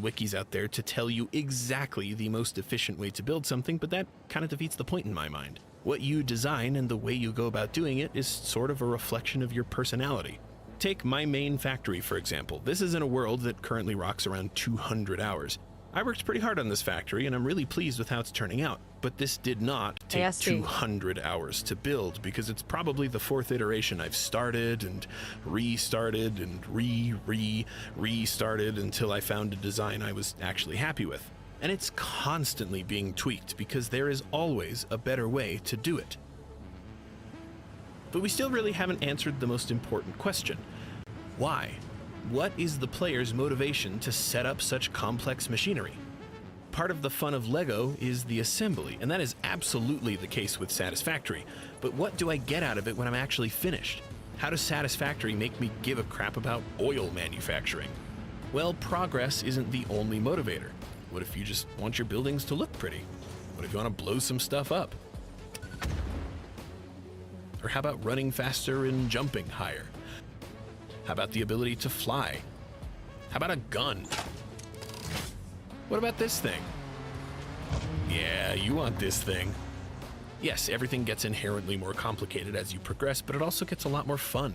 wikis out there to tell you exactly the most efficient way to build something, but that kind of defeats the point in my mind. What you design and the way you go about doing it is sort of a reflection of your personality. Take my main factory, for example. This is in a world that currently rocks around 200 hours. I worked pretty hard on this factory, and I'm really pleased with how it's turning out. But this did not take 200 hours to build, because it's probably the 4th iteration I've started and restarted and restarted until I found a design I was actually happy with. And it's constantly being tweaked, because there is always a better way to do it. But we still really haven't answered the most important question. Why? What is the player's motivation to set up such complex machinery? Part of the fun of LEGO is the assembly, and that is absolutely the case with Satisfactory. But what do I get out of it when I'm actually finished? How does Satisfactory make me give a crap about oil manufacturing? Well, progress isn't the only motivator. What if you just want your buildings to look pretty? What if you want to blow some stuff up? Or how about running faster and jumping higher? How about the ability to fly? How about a gun? What about this thing? Yeah, you want this thing. Yes, everything gets inherently more complicated as you progress, but it also gets a lot more fun.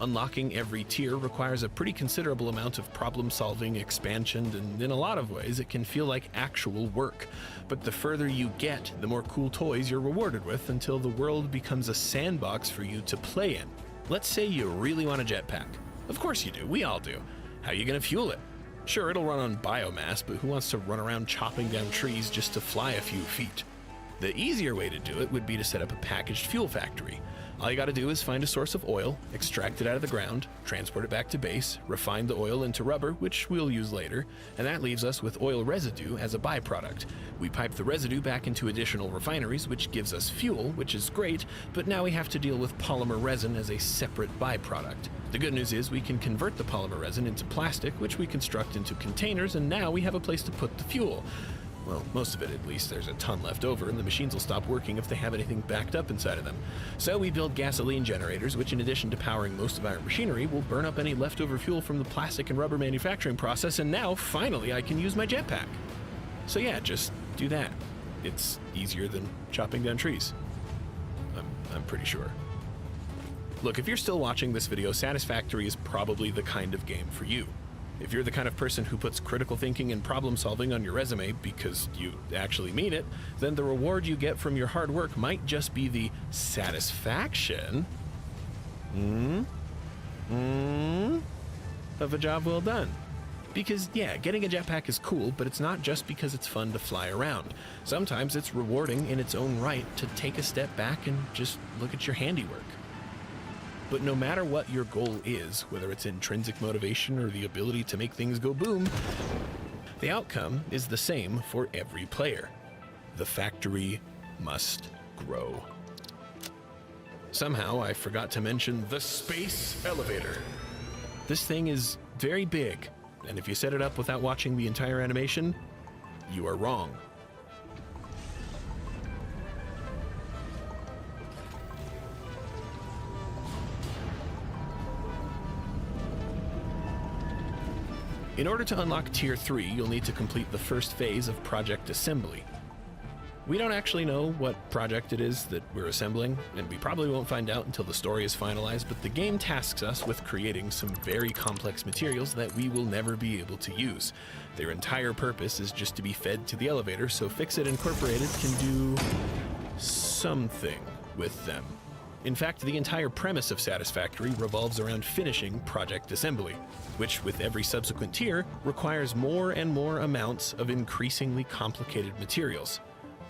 Unlocking every tier requires a pretty considerable amount of problem-solving, expansion, and in a lot of ways it can feel like actual work. But the further you get, the more cool toys you're rewarded with, until the world becomes a sandbox for you to play in. Let's say you really want a jetpack. Of course you do, we all do. How are you gonna fuel it? Sure, it'll run on biomass, but who wants to run around chopping down trees just to fly a few feet? The easier way to do it would be to set up a packaged fuel factory. All you gotta do is find a source of oil, extract it out of the ground, transport it back to base, refine the oil into rubber, which we'll use later, and that leaves us with oil residue as a byproduct. We pipe the residue back into additional refineries, which gives us fuel, which is great, but now we have to deal with polymer resin as a separate byproduct. The good news is we can convert the polymer resin into plastic, which we construct into containers, and now we have a place to put the fuel. Well, most of it at least. There's a ton left over, and the machines will stop working if they have anything backed up inside of them. So we build gasoline generators, which in addition to powering most of our machinery, will burn up any leftover fuel from the plastic and rubber manufacturing process, and now, finally, I can use my jetpack. So yeah, just do that. It's easier than chopping down trees. I'm pretty sure. Look, if you're still watching this video, Satisfactory is probably the kind of game for you. If you're the kind of person who puts critical thinking and problem solving on your resume because you actually mean it, then the reward you get from your hard work might just be the satisfaction of a job well done. Because yeah, getting a jetpack is cool, but it's not just because it's fun to fly around. Sometimes it's rewarding in its own right to take a step back and just look at your handiwork. But no matter what your goal is, whether it's intrinsic motivation or the ability to make things go boom, the outcome is the same for every player. The factory must grow. Somehow I forgot to mention the space elevator. This thing is very big, and if you set it up without watching the entire animation, you are wrong. In order to unlock Tier 3, you'll need to complete the first phase of Project Assembly. We don't actually know what project it is that we're assembling, and we probably won't find out until the story is finalized, but the game tasks us with creating some very complex materials that we will never be able to use. Their entire purpose is just to be fed to the elevator, so Fixit Incorporated can do something with them. In fact, the entire premise of Satisfactory revolves around finishing Project Assembly, which, with every subsequent tier, requires more and more amounts of increasingly complicated materials.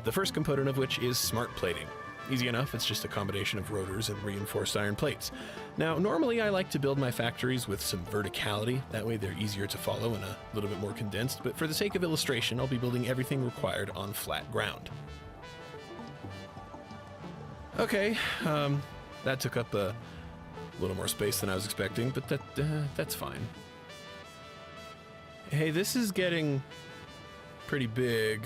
The first component of which is smart plating. Easy enough, it's just a combination of rotors and reinforced iron plates. Now, normally I like to build my factories with some verticality, that way they're easier to follow and a little bit more condensed, but for the sake of illustration, I'll be building everything required on flat ground. Okay, that took up a little more space than I was expecting, but that's fine. Hey, this is getting pretty big.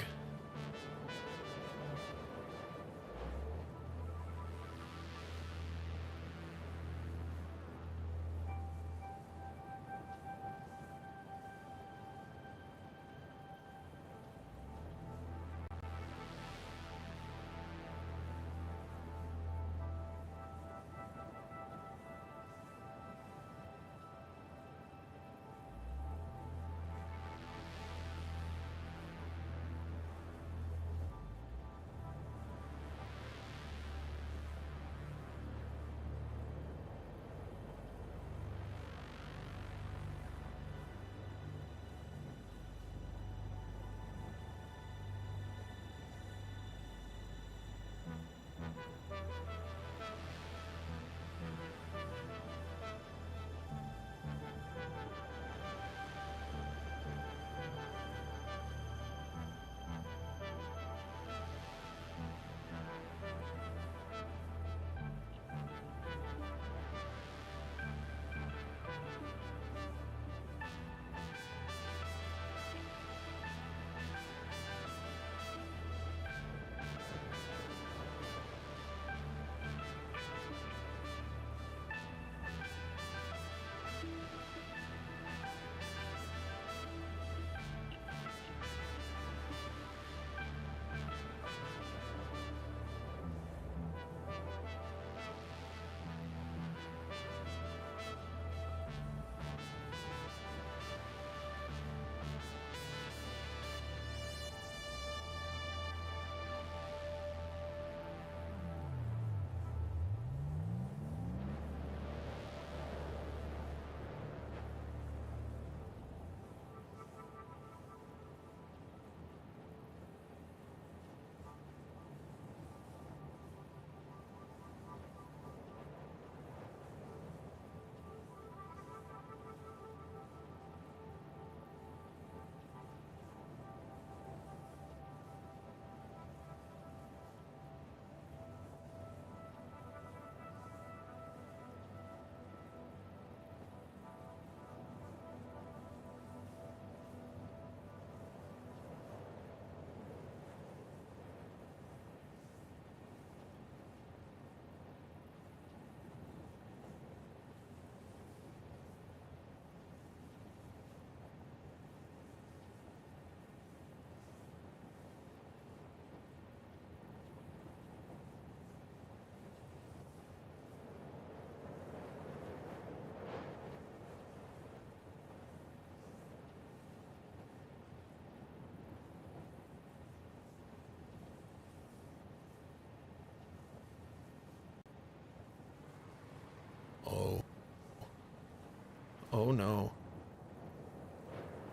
Oh no.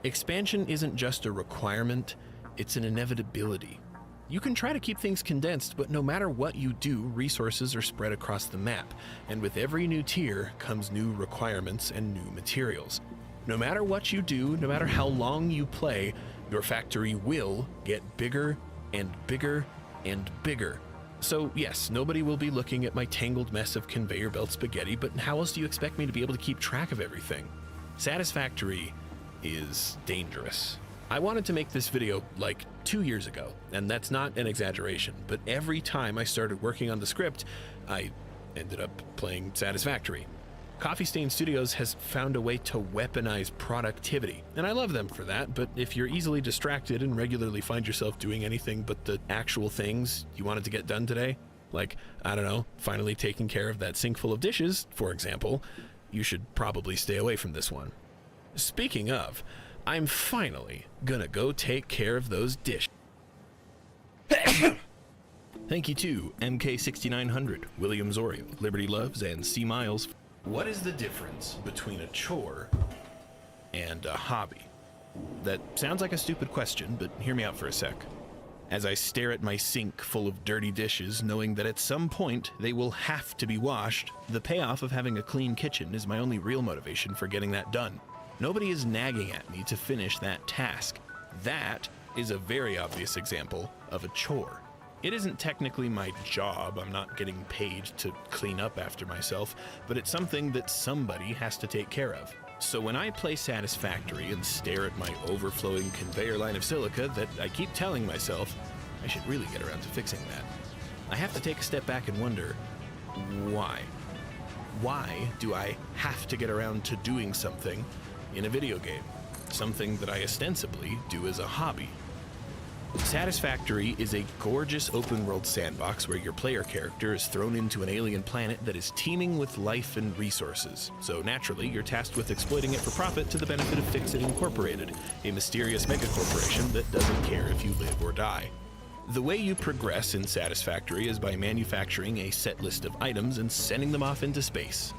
Expansion isn't just a requirement, it's an inevitability. You can try to keep things condensed, but no matter what you do, resources are spread across the map, and with every new tier comes new requirements and new materials. No matter what you do, no matter how long you play, your factory will get bigger and bigger and bigger. So yes, nobody will be looking at my tangled mess of conveyor belt spaghetti, but how else do you expect me to be able to keep track of everything? Satisfactory is dangerous. I wanted to make this video like 2 years ago, and that's not an exaggeration, but every time I started working on the script, I ended up playing Satisfactory. Coffee Stain Studios has found a way to weaponize productivity, and I love them for that, but if you're easily distracted and regularly find yourself doing anything but the actual things you wanted to get done today, like, I don't know, finally taking care of that sink full of dishes, for example, you should probably stay away from this one. Speaking of, I'm finally gonna go take care of those dishes. Thank you to MK6900, William Zorio, Liberty Loves, and C. Miles. What is the difference between a chore and a hobby? That sounds like a stupid question, but hear me out for a sec. As I stare at my sink full of dirty dishes, knowing that at some point they will have to be washed, the payoff of having a clean kitchen is my only real motivation for getting that done. Nobody is nagging at me to finish that task. That is a very obvious example of a chore. It isn't technically my job, I'm not getting paid to clean up after myself, but it's something that somebody has to take care of. So when I play Satisfactory and stare at my overflowing conveyor line of silica that I keep telling myself, I should really get around to fixing that, I have to take a step back and wonder, why? Why do I have to get around to doing something in a video game? Something that I ostensibly do as a hobby. Satisfactory is a gorgeous open-world sandbox where your player character is thrown into an alien planet that is teeming with life and resources. So naturally, you're tasked with exploiting it for profit to the benefit of Fix-It Incorporated, a mysterious megacorporation that doesn't care if you live or die. The way you progress in Satisfactory is by manufacturing a set list of items and sending them off into space.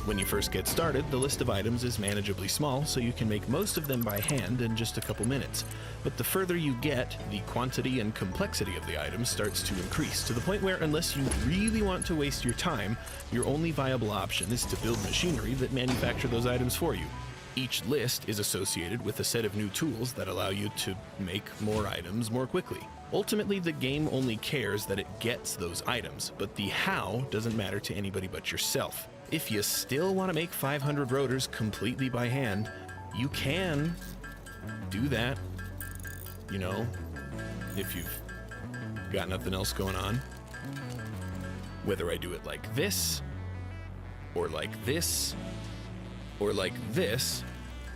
When you first get started, the list of items is manageably small, so you can make most of them by hand in just a couple minutes. But the further you get, the quantity and complexity of the items starts to increase, to the point where unless you really want to waste your time, your only viable option is to build machinery that manufacture those items for you. Each list is associated with a set of new tools that allow you to make more items more quickly. Ultimately, the game only cares that it gets those items, but the how doesn't matter to anybody but yourself. If you still want to make 500 rotors completely by hand, you can do that, you know, if you've got nothing else going on. Whether I do it like this, or like this, or like this,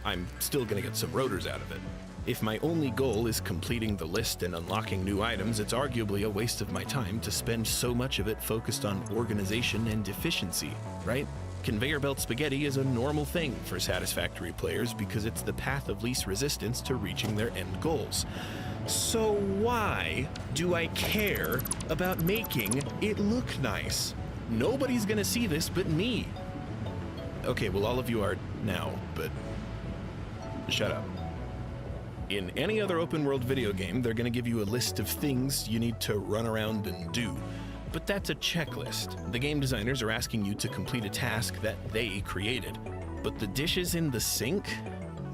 I'm still gonna get some rotors out of it. If my only goal is completing the list and unlocking new items, it's arguably a waste of my time to spend so much of it focused on organization and efficiency, right? Conveyor belt spaghetti is a normal thing for Satisfactory players because it's the path of least resistance to reaching their end goals. So why do I care about making it look nice? Nobody's gonna see this but me. Okay, well, all of you are now, but shut up. In any other open-world video game, they're going to give you a list of things you need to run around and do. But that's a checklist. The game designers are asking you to complete a task that they created. But the dishes in the sink?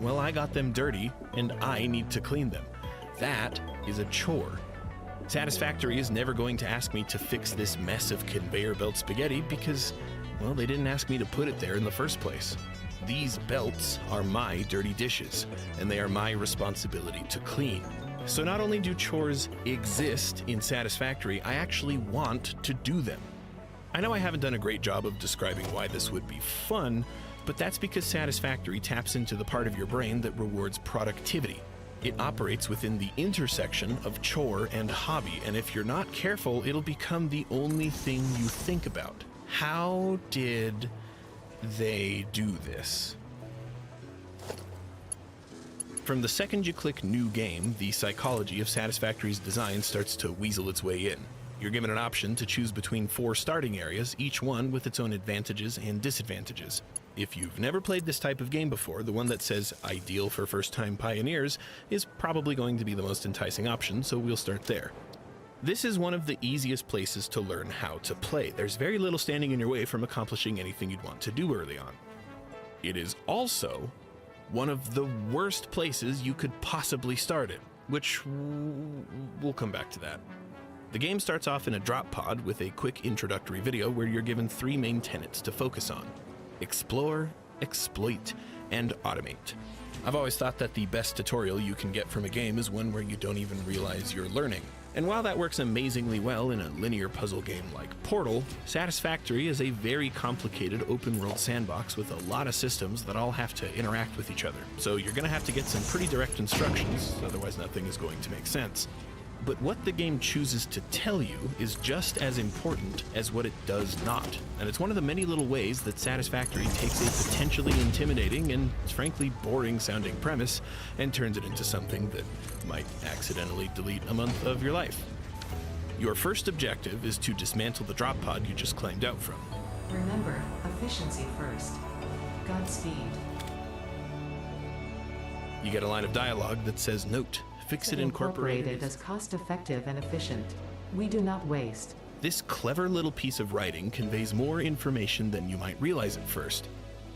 Well, I got them dirty, and I need to clean them. That is a chore. Satisfactory is never going to ask me to fix this mess of conveyor belt spaghetti because, well, they didn't ask me to put it there in the first place. These belts are my dirty dishes, and they are my responsibility to clean. So not only do chores exist in Satisfactory, I actually want to do them. I know I haven't done a great job of describing why this would be fun, but that's because Satisfactory taps into the part of your brain that rewards productivity. It operates within the intersection of chore and hobby, and if you're not careful, it'll become the only thing you think about. How did they do this? From the second you click New Game, the psychology of Satisfactory's design starts to weasel its way in. You're given an option to choose between 4 starting areas, each one with its own advantages and disadvantages. If you've never played this type of game before, the one that says ideal for first-time pioneers is probably going to be the most enticing option, so we'll start there. This is one of the easiest places to learn how to play. There's very little standing in your way from accomplishing anything you'd want to do early on. It is also one of the worst places you could possibly start in, which we'll come back to that. The game starts off in a drop pod with a quick introductory video where you're given 3 main tenets to focus on: explore, exploit, and automate. I've always thought that the best tutorial you can get from a game is one where you don't even realize you're learning. And while that works amazingly well in a linear puzzle game like Portal, Satisfactory is a very complicated open-world sandbox with a lot of systems that all have to interact with each other. So you're going to have to get some pretty direct instructions, otherwise nothing is going to make sense. But what the game chooses to tell you is just as important as what it does not. And it's one of the many little ways that Satisfactory takes a potentially intimidating and frankly boring sounding premise and turns it into something that might accidentally delete a month of your life. Your first objective is to dismantle the drop pod you just climbed out from. Remember, efficiency first. Godspeed. You get a line of dialogue that says, "Note, Fix-It Incorporated as cost-effective and efficient. We do not waste." This clever little piece of writing conveys more information than you might realize at first.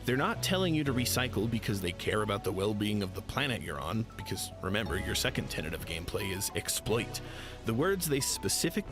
They're not telling you to recycle because they care about the well-being of the planet you're on, because remember, your second tenet of gameplay is exploit. The words they specifically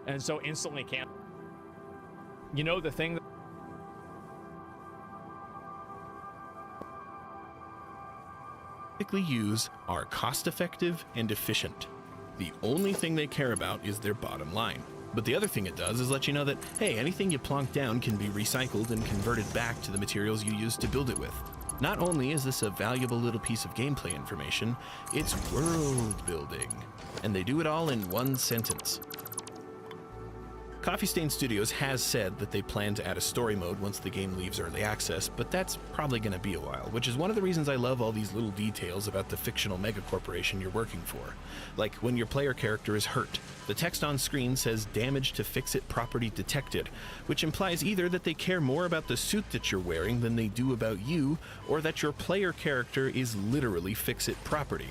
and so instantly can't. You know, the thing that use are cost-effective and efficient. The only thing they care about is their bottom line. But the other thing it does is let you know that, hey, anything you plonk down can be recycled and converted back to the materials you used to build it with. Not only is this a valuable little piece of gameplay information, it's world building. And they do it all in one sentence. Coffee Stain Studios has said that they plan to add a story mode once the game leaves early access, but that's probably going to be a while, which is one of the reasons I love all these little details about the fictional megacorporation you're working for. Like when your player character is hurt, the text on screen says damage to fix-it property detected, which implies either that they care more about the suit that you're wearing than they do about you, or that your player character is literally fix-it property.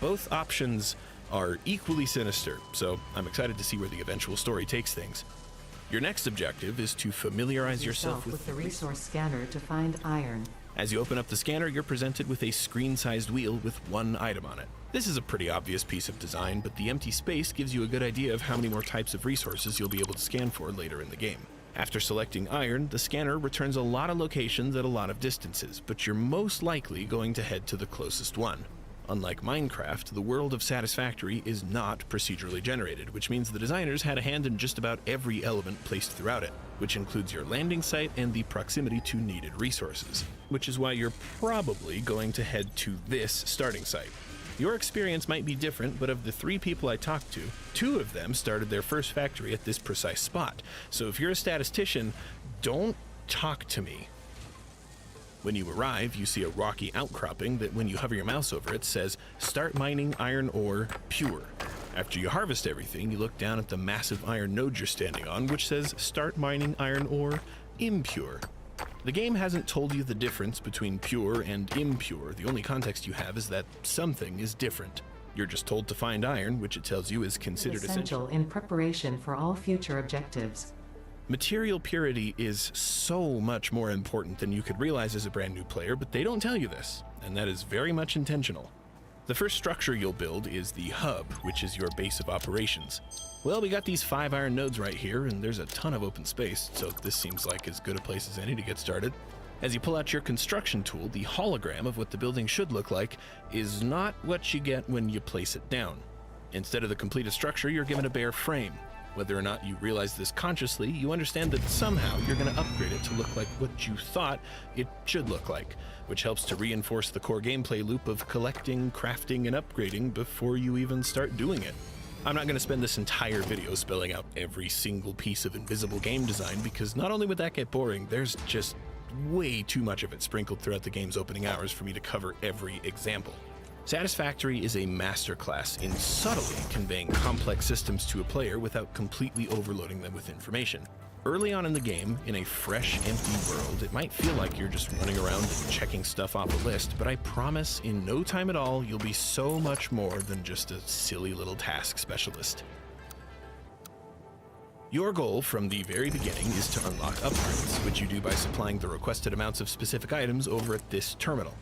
Both options are equally sinister, so I'm excited to see where the eventual story takes things. Your next objective is to familiarize yourself with the resource scanner to find iron. As you open up the scanner, you're presented with a screen-sized wheel with one item on it. This is a pretty obvious piece of design, but the empty space gives you a good idea of how many more types of resources you'll be able to scan for later in the game. After selecting iron, the scanner returns a lot of locations at a lot of distances, but you're most likely going to head to the closest one. Unlike Minecraft, the world of Satisfactory is not procedurally generated, which means the designers had a hand in just about every element placed throughout it, which includes your landing site and the proximity to needed resources, which is why you're probably going to head to this starting site. Your experience might be different, but of the 3 people I talked to, 2 of them started their first factory at this precise spot. So if you're a statistician, don't talk to me. When you arrive, you see a rocky outcropping that when you hover your mouse over it says, "Start mining iron ore pure." After you harvest everything, you look down at the massive iron node you're standing on, which says, "Start mining iron ore impure." The game hasn't told you the difference between pure and impure. The only context you have is that something is different. You're just told to find iron, which it tells you is considered essential in preparation for all future objectives. Material purity is so much more important than you could realize as a brand new player, but they don't tell you this, and that is very much intentional. The first structure you'll build is the hub, which is your base of operations. Well, we got these 5 iron nodes right here, and there's a ton of open space, so this seems like as good a place as any to get started. As you pull out your construction tool, the hologram of what the building should look like is not what you get when you place it down. Instead of the completed structure, you're given a bare frame. Whether or not you realize this consciously, you understand that somehow you're going to upgrade it to look like what you thought it should look like, which helps to reinforce the core gameplay loop of collecting, crafting, and upgrading before you even start doing it. I'm not going to spend this entire video spelling out every single piece of invisible game design, because not only would that get boring, there's just way too much of it sprinkled throughout the game's opening hours for me to cover every example. Satisfactory is a masterclass in subtly conveying complex systems to a player without completely overloading them with information. Early on in the game, in a fresh, empty world, it might feel like you're just running around and checking stuff off a list, but I promise in no time at all, you'll be so much more than just a silly little task specialist. Your goal from the very beginning is to unlock upgrades, which you do by supplying the requested amounts of specific items over at this terminal.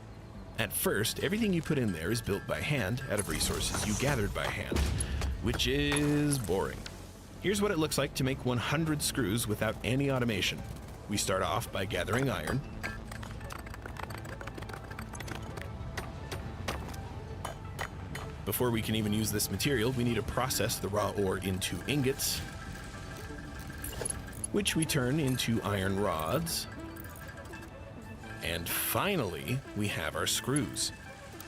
At first, everything you put in there is built by hand out of resources you gathered by hand, which is boring. Here's what it looks like to make 100 screws without any automation. We start off by gathering iron. Before we can even use this material, we need to process the raw ore into ingots, which we turn into iron rods. And finally, we have our screws.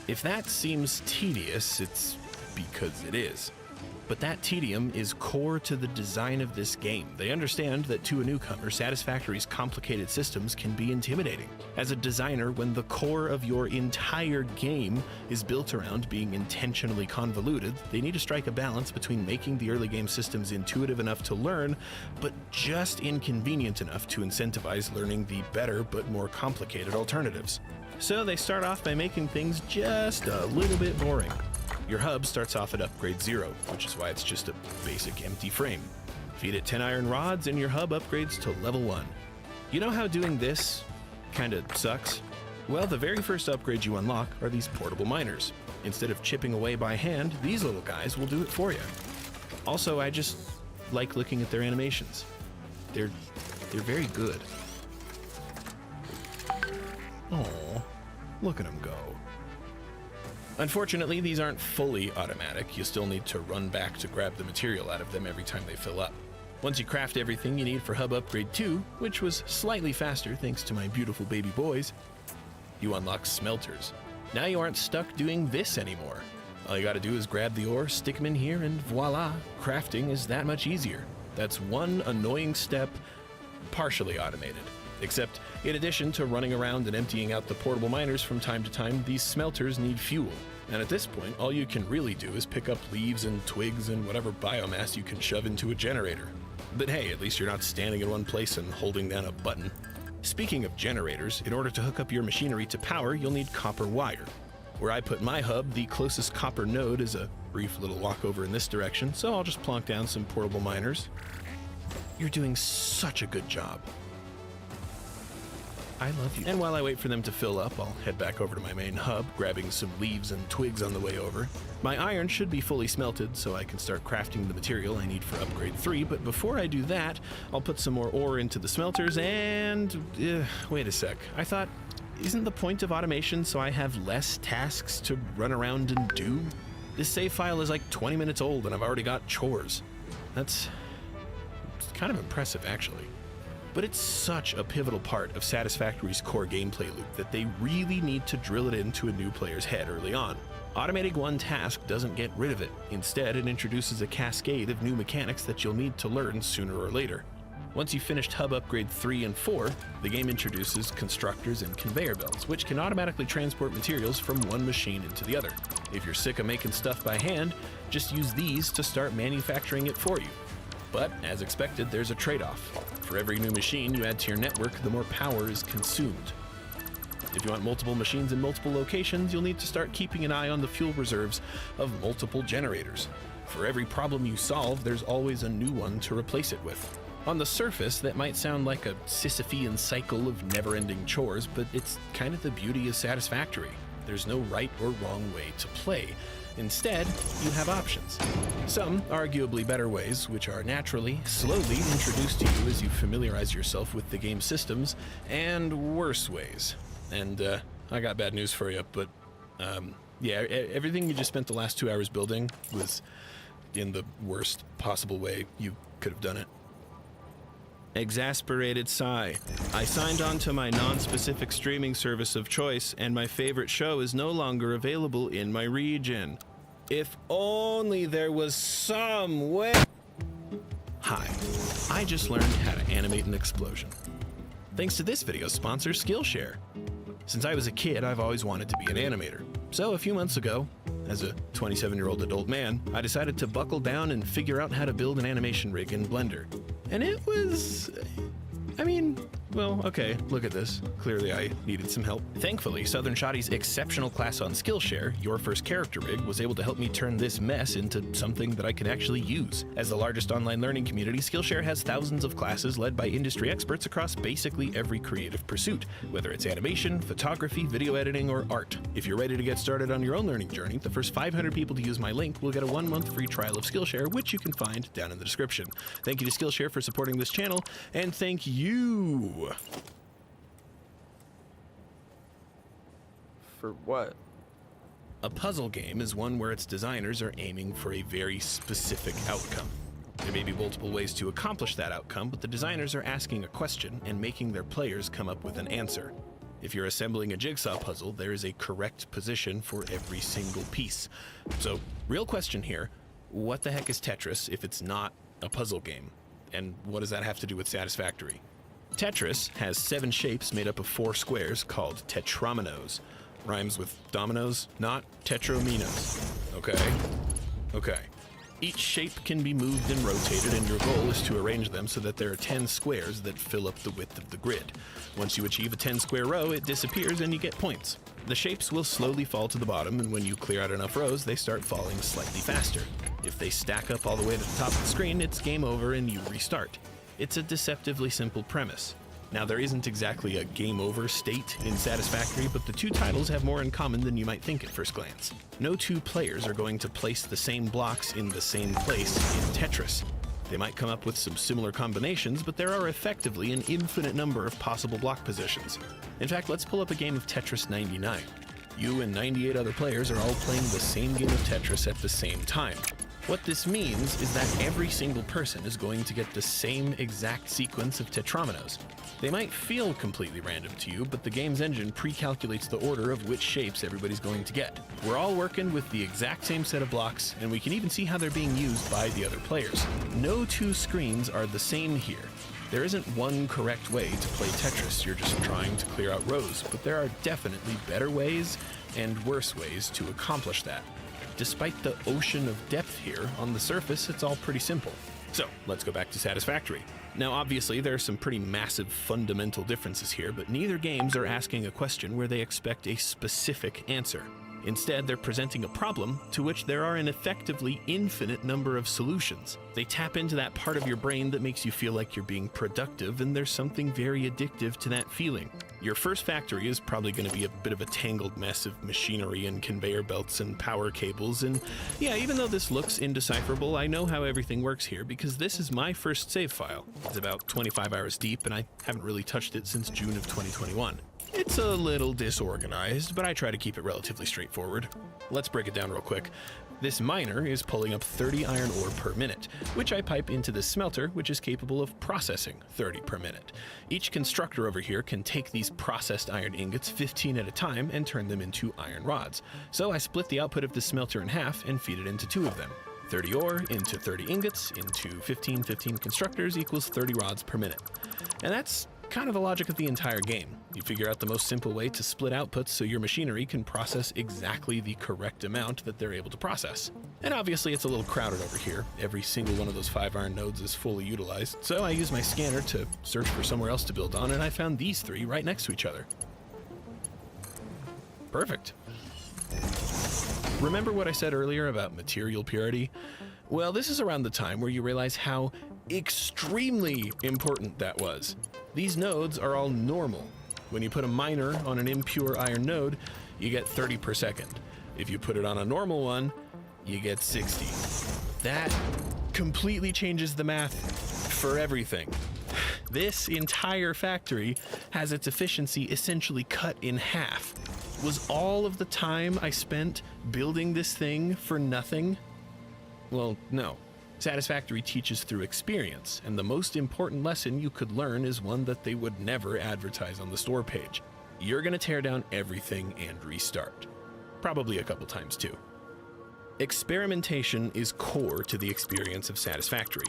If that seems tedious, it's because it is. But that tedium is core to the design of this game. They understand that to a newcomer, Satisfactory's complicated systems can be intimidating. As a designer, when the core of your entire game is built around being intentionally convoluted, they need to strike a balance between making the early game systems intuitive enough to learn, but just inconvenient enough to incentivize learning the better but more complicated alternatives. So they start off by making things just a little bit boring. Your hub starts off at upgrade 0, which is why it's just a basic empty frame. Feed it 10 iron rods and your hub upgrades to level 1. You know how doing this kinda sucks? Well, the very first upgrade you unlock are these portable miners. Instead of chipping away by hand, these little guys will do it for you. Also, I just like looking at their animations. They're very good. Oh, look at them go. Unfortunately, these aren't fully automatic. You still need to run back to grab the material out of them every time they fill up. Once you craft everything you need for Hub Upgrade 2, which was slightly faster thanks to my beautiful baby boys, you unlock smelters. Now you aren't stuck doing this anymore. All you gotta do is grab the ore, stick them in here, and voila, crafting is that much easier. That's one annoying step, partially automated. Except, in addition to running around and emptying out the portable miners from time to time, these smelters need fuel. And at this point, all you can really do is pick up leaves and twigs and whatever biomass you can shove into a generator. But hey, at least you're not standing in one place and holding down a button. Speaking of generators, in order to hook up your machinery to power, you'll need copper wire. Where I put my hub, the closest copper node is a brief little walk over in this direction, so I'll just plonk down some portable miners. You're doing such a good job. I love you. And while I wait for them to fill up, I'll head back over to my main hub, grabbing some leaves and twigs on the way over. My iron should be fully smelted, so I can start crafting the material I need for Upgrade 3, but before I do that, I'll put some more ore into the smelters and... wait a sec. I thought, isn't the point of automation so I have less tasks to run around and do? This save file is like 20 minutes old and I've already got chores. It's kind of impressive, actually. But it's such a pivotal part of Satisfactory's core gameplay loop that they really need to drill it into a new player's head early on. Automating one task doesn't get rid of it. Instead, it introduces a cascade of new mechanics that you'll need to learn sooner or later. Once you've finished Hub Upgrade 3 and 4, the game introduces constructors and conveyor belts, which can automatically transport materials from one machine into the other. If you're sick of making stuff by hand, just use these to start manufacturing it for you. But, as expected, there's a trade-off. For every new machine you add to your network, the more power is consumed. If you want multiple machines in multiple locations, you'll need to start keeping an eye on the fuel reserves of multiple generators. For every problem you solve, there's always a new one to replace it with. On the surface, that might sound like a Sisyphean cycle of never-ending chores, but it's kind of the beauty of Satisfactory. There's no right or wrong way to play. Instead, you have options. Some arguably better ways, which are naturally, slowly introduced to you as you familiarize yourself with the game's systems, and worse ways. And I got bad news for you, but yeah, everything you just spent the last 2 hours building was in the worst possible way you could have done it. Exasperated sigh. I signed on to my non-specific streaming service of choice, and my favorite show is no longer available in my region. If only there was some way... Hi, I just learned how to animate an explosion. Thanks to this video's sponsor, Skillshare. Since I was a kid, I've always wanted to be an animator. So a few months ago, as a 27-year-old adult man, I decided to buckle down and figure out how to build an animation rig in Blender. And it was... well, okay, look at this. Clearly I needed some help. Thankfully, Southern Shoddy's exceptional class on Skillshare, Your First Character Rig, was able to help me turn this mess into something that I can actually use. As the largest online learning community, Skillshare has thousands of classes led by industry experts across basically every creative pursuit, whether it's animation, photography, video editing, or art. If you're ready to get started on your own learning journey, the first 500 people to use my link will get a 1-month free trial of Skillshare, which you can find down in the description. Thank you to Skillshare for supporting this channel, and thank you. For what? A puzzle game is one where its designers are aiming for a very specific outcome. There may be multiple ways to accomplish that outcome, but the designers are asking a question and making their players come up with an answer. If you're assembling a jigsaw puzzle, there is a correct position for every single piece. So, real question here, what the heck is Tetris if it's not a puzzle game? And what does that have to do with Satisfactory? Tetris has 7 shapes made up of 4 squares called tetrominos. Rhymes with dominoes, not tetrominos. Okay. Each shape can be moved and rotated, and your goal is to arrange them so that there are 10 squares that fill up the width of the grid. Once you achieve a 10-square row, it disappears and you get points. The shapes will slowly fall to the bottom, and when you clear out enough rows, they start falling slightly faster. If they stack up all the way to the top of the screen, it's game over and you restart. It's a deceptively simple premise. Now, there isn't exactly a game over state in Satisfactory, but the two titles have more in common than you might think at first glance. No two players are going to place the same blocks in the same place in Tetris. They might come up with some similar combinations, but there are effectively an infinite number of possible block positions. In fact, let's pull up a game of Tetris 99. You and 98 other players are all playing the same game of Tetris at the same time. What this means is that every single person is going to get the same exact sequence of tetrominos. They might feel completely random to you, but the game's engine pre-calculates the order of which shapes everybody's going to get. We're all working with the exact same set of blocks, and we can even see how they're being used by the other players. No two screens are the same here. There isn't one correct way to play Tetris. You're just trying to clear out rows, but there are definitely better ways and worse ways to accomplish that. Despite the ocean of depth here, on the surface, it's all pretty simple. So, let's go back to Satisfactory. Now, obviously, there are some pretty massive fundamental differences here, but neither games are asking a question where they expect a specific answer. Instead, they're presenting a problem to which there are an effectively infinite number of solutions. They tap into that part of your brain that makes you feel like you're being productive, and there's something very addictive to that feeling. Your first factory is probably going to be a bit of a tangled mess of machinery and conveyor belts and power cables, and yeah, even though this looks indecipherable, I know how everything works here because this is my first save file. It's about 25 hours deep, and I haven't really touched it since June of 2021. It's a little disorganized, but I try to keep it relatively straightforward. Let's break it down real quick. This miner is pulling up 30 iron ore per minute, which I pipe into this smelter, which is capable of processing 30 per minute. Each constructor over here can take these processed iron ingots 15 at a time and turn them into iron rods. So I split the output of the smelter in half and feed it into 2 of them. 30 ore into 30 ingots into 15 constructors equals 30 rods per minute. And that's kind of the logic of the entire game. You figure out the most simple way to split outputs so your machinery can process exactly the correct amount that they're able to process. And obviously it's a little crowded over here. Every single one of those 5 iron nodes is fully utilized, so I use my scanner to search for somewhere else to build on, and I found these 3 right next to each other. Perfect. Remember what I said earlier about material purity? Well, this is around the time where you realize how extremely important that was. These nodes are all normal. When you put a miner on an impure iron node, you get 30 per second. If you put it on a normal one, you get 60. That completely changes the math for everything. This entire factory has its efficiency essentially cut in half. Was all of the time I spent building this thing for nothing? Well, no. Satisfactory teaches through experience, and the most important lesson you could learn is one that they would never advertise on the store page. You're gonna tear down everything and restart. Probably a couple times too. Experimentation is core to the experience of Satisfactory.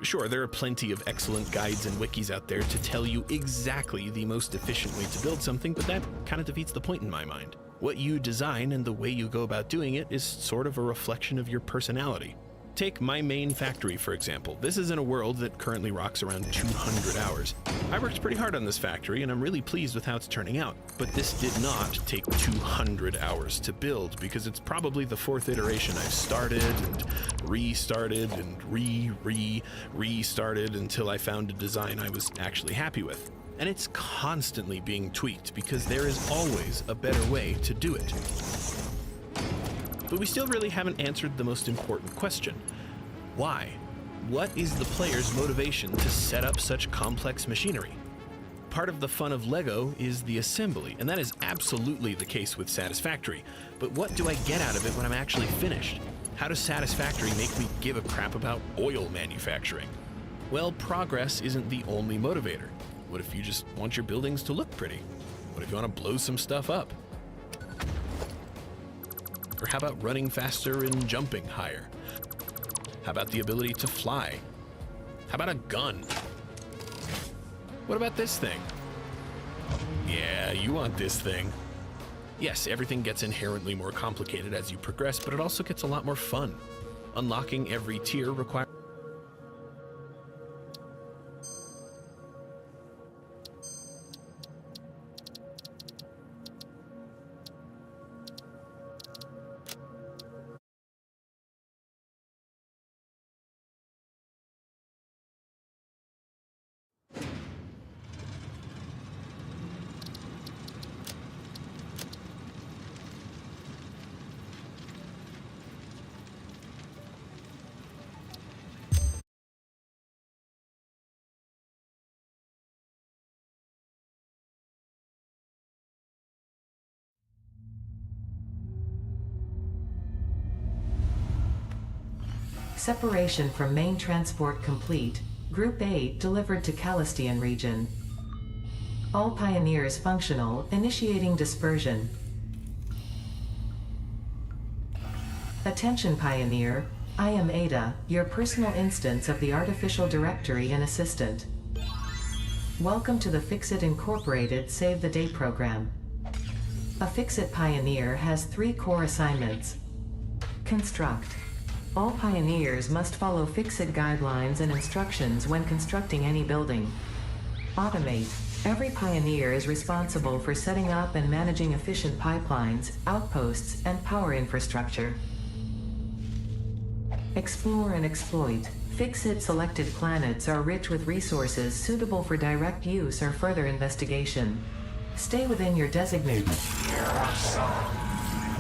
Sure, there are plenty of excellent guides and wikis out there to tell you exactly the most efficient way to build something, but that kind of defeats the point in my mind. What you design and the way you go about doing it is sort of a reflection of your personality. Take my main factory, for example. This is in a world that currently rocks around 200 hours. I worked pretty hard on this factory, and I'm really pleased with how it's turning out. But this did not take 200 hours to build, because it's probably the 4th iteration I've started and restarted and restarted until I found a design I was actually happy with. And it's constantly being tweaked, because there is always a better way to do it. But we still really haven't answered the most important question. Why? What is the player's motivation to set up such complex machinery? Part of the fun of LEGO is the assembly, and that is absolutely the case with Satisfactory. But what do I get out of it when I'm actually finished? How does Satisfactory make me give a crap about oil manufacturing? Well, progress isn't the only motivator. What if you just want your buildings to look pretty? What if you want to blow some stuff up? Or how about running faster and jumping higher? How about the ability to fly? How about a gun? What about this thing? Yeah, you want this thing. Yes, everything gets inherently more complicated as you progress, but it also gets a lot more fun. Unlocking every tier requires Separation from main transport complete. Group 8 delivered to Calistian region. All pioneers functional, initiating dispersion. Attention Pioneer, I am Ada, your personal instance of the Artificial Directory and Assistant. Welcome to the Fixit Incorporated Save the Day program. A Fixit Pioneer has 3 core assignments. Construct. All pioneers must follow Fixit guidelines and instructions when constructing any building. Automate. Every pioneer is responsible for setting up and managing efficient pipelines, outposts, and power infrastructure. Explore and exploit. Fixit selected planets are rich with resources suitable for direct use or further investigation. Stay within your designated.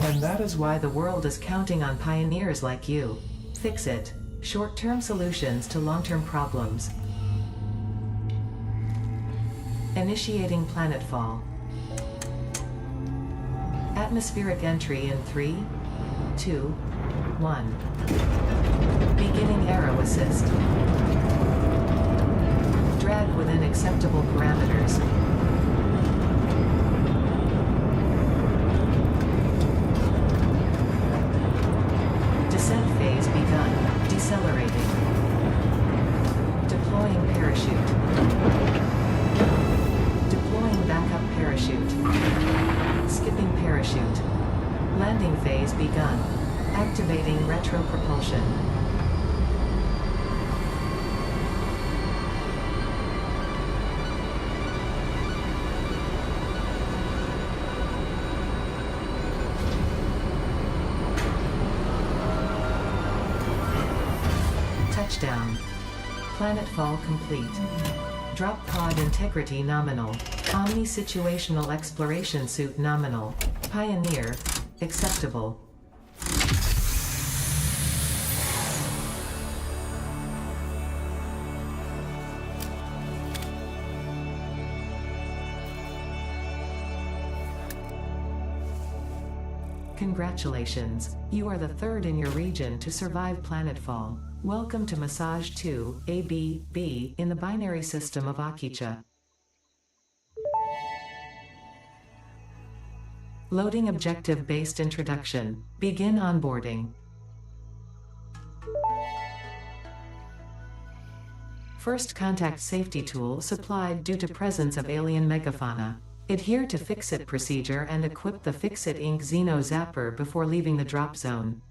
And that is why the world is counting on pioneers like you. Fixit. Short-term solutions to long-term problems. Initiating planetfall. Atmospheric entry in 3, 2, 1. Beginning arrow assist. Drag within acceptable parameters. Descent phase begun. Decelerating. Deploying parachute. Deploying backup parachute. Skipping parachute. Landing phase begun. Activating retropropulsion. Touchdown. Planetfall complete. Drop pod integrity nominal. Omni-situational exploration suit nominal. Pioneer. Acceptable. Congratulations, you are the 3rd in your region to survive planetfall. Welcome to Massage 2, AB-B, in the binary system of Akicha. Loading objective-based introduction. Begin onboarding. First contact safety tool supplied due to presence of alien megafauna. Adhere to Fixit procedure and equip the Fixit Inc. Xeno Zapper before leaving the drop zone.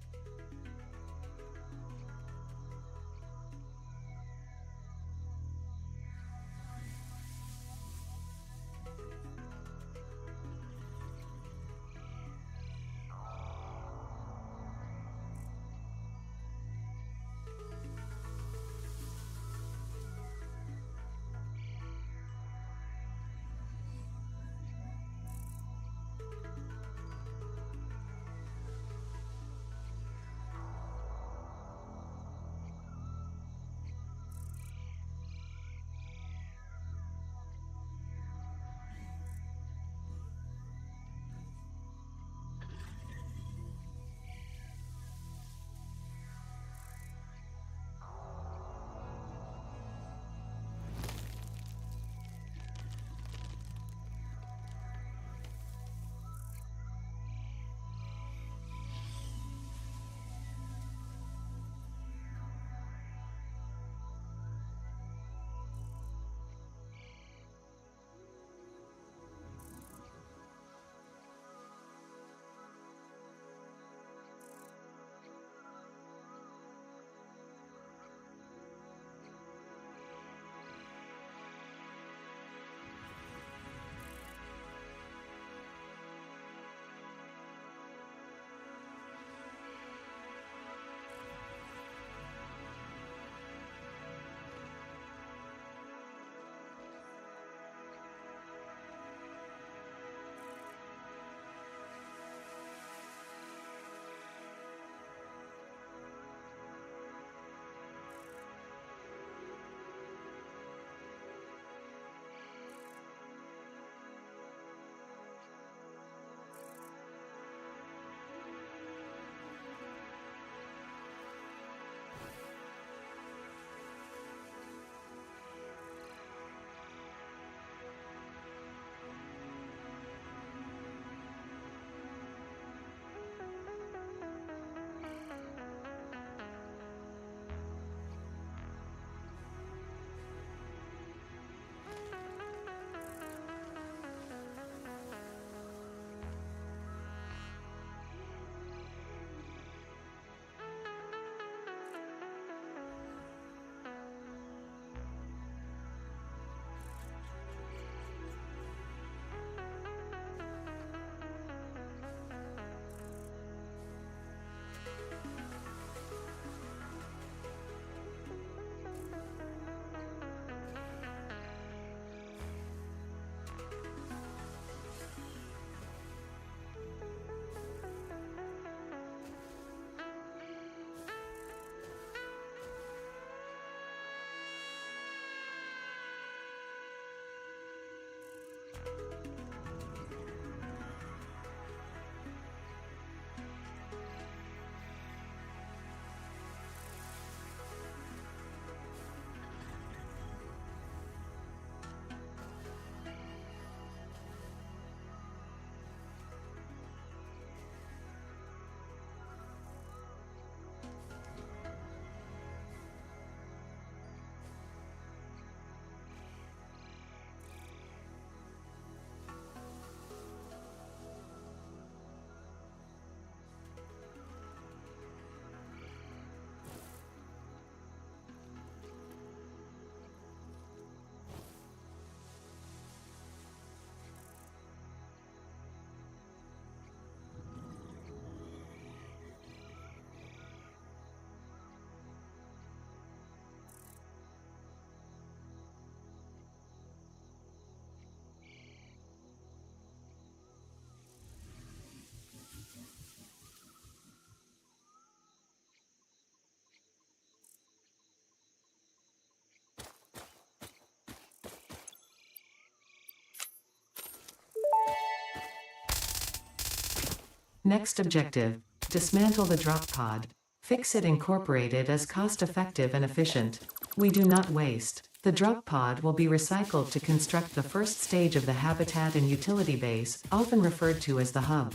Next objective, dismantle the drop pod. Fix-It Incorporated is cost-effective and efficient. We do not waste. The drop pod will be recycled to construct the first stage of the habitat and utility base, often referred to as the hub.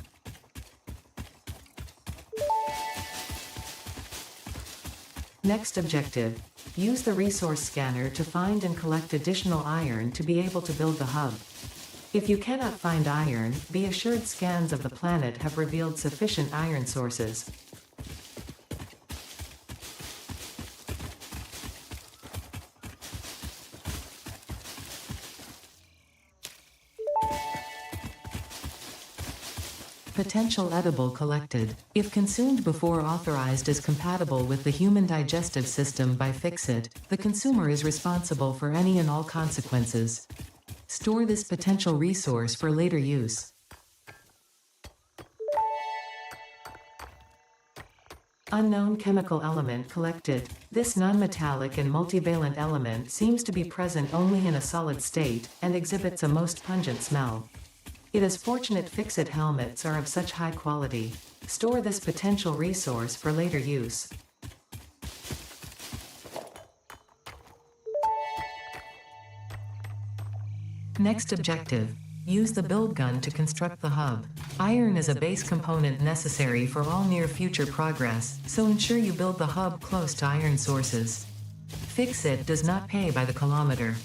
Next objective, use the resource scanner to find and collect additional iron to be able to build the hub. If you cannot find iron, be assured scans of the planet have revealed sufficient iron sources. Potential edible collected. If consumed before authorized as compatible with the human digestive system by Fix-It, the consumer is responsible for any and all consequences. Store this potential resource for later use. Unknown chemical element collected. This non-metallic and multivalent element seems to be present only in a solid state, and exhibits a most pungent smell. It is fortunate Fix-It helmets are of such high quality. Store this potential resource for later use. Next objective, use the build gun to construct the hub. Iron is a base component necessary for all near-future progress, so ensure you build the hub close to iron sources. Fix-It does not pay by the kilometer.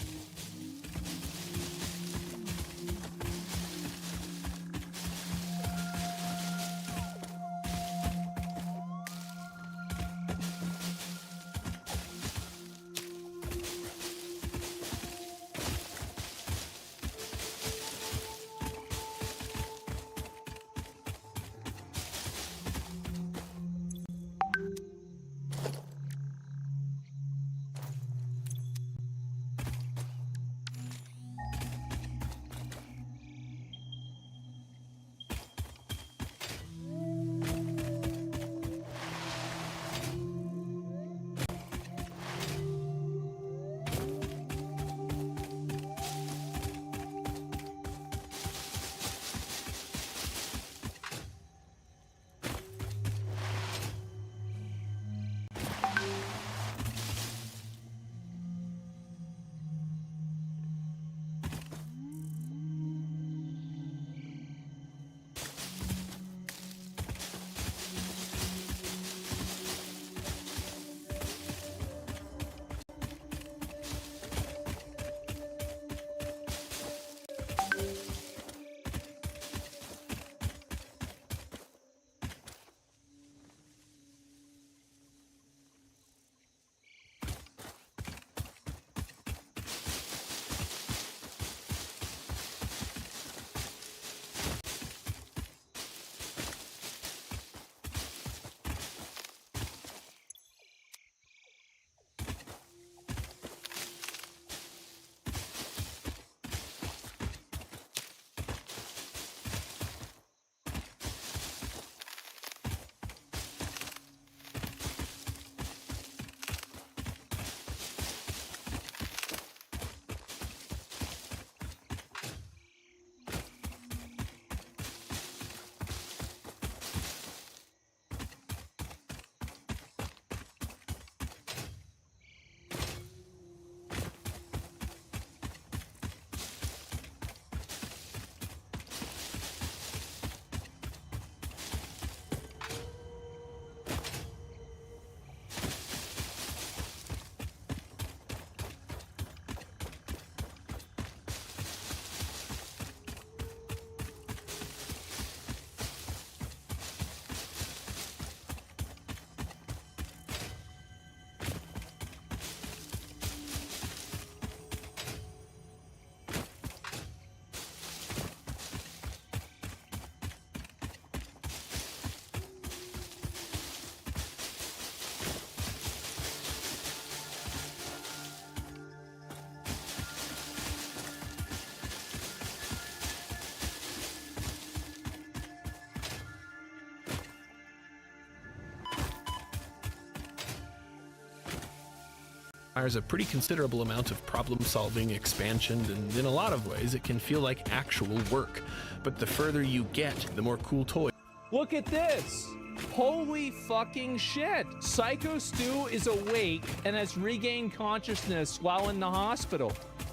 Requires a pretty considerable amount of problem-solving, expansion, and in a lot of ways it can feel like actual work. But the further you get, the more cool toys. Look at this. Holy fucking shit. Psycho Stu is awake and has regained consciousness while in the hospital.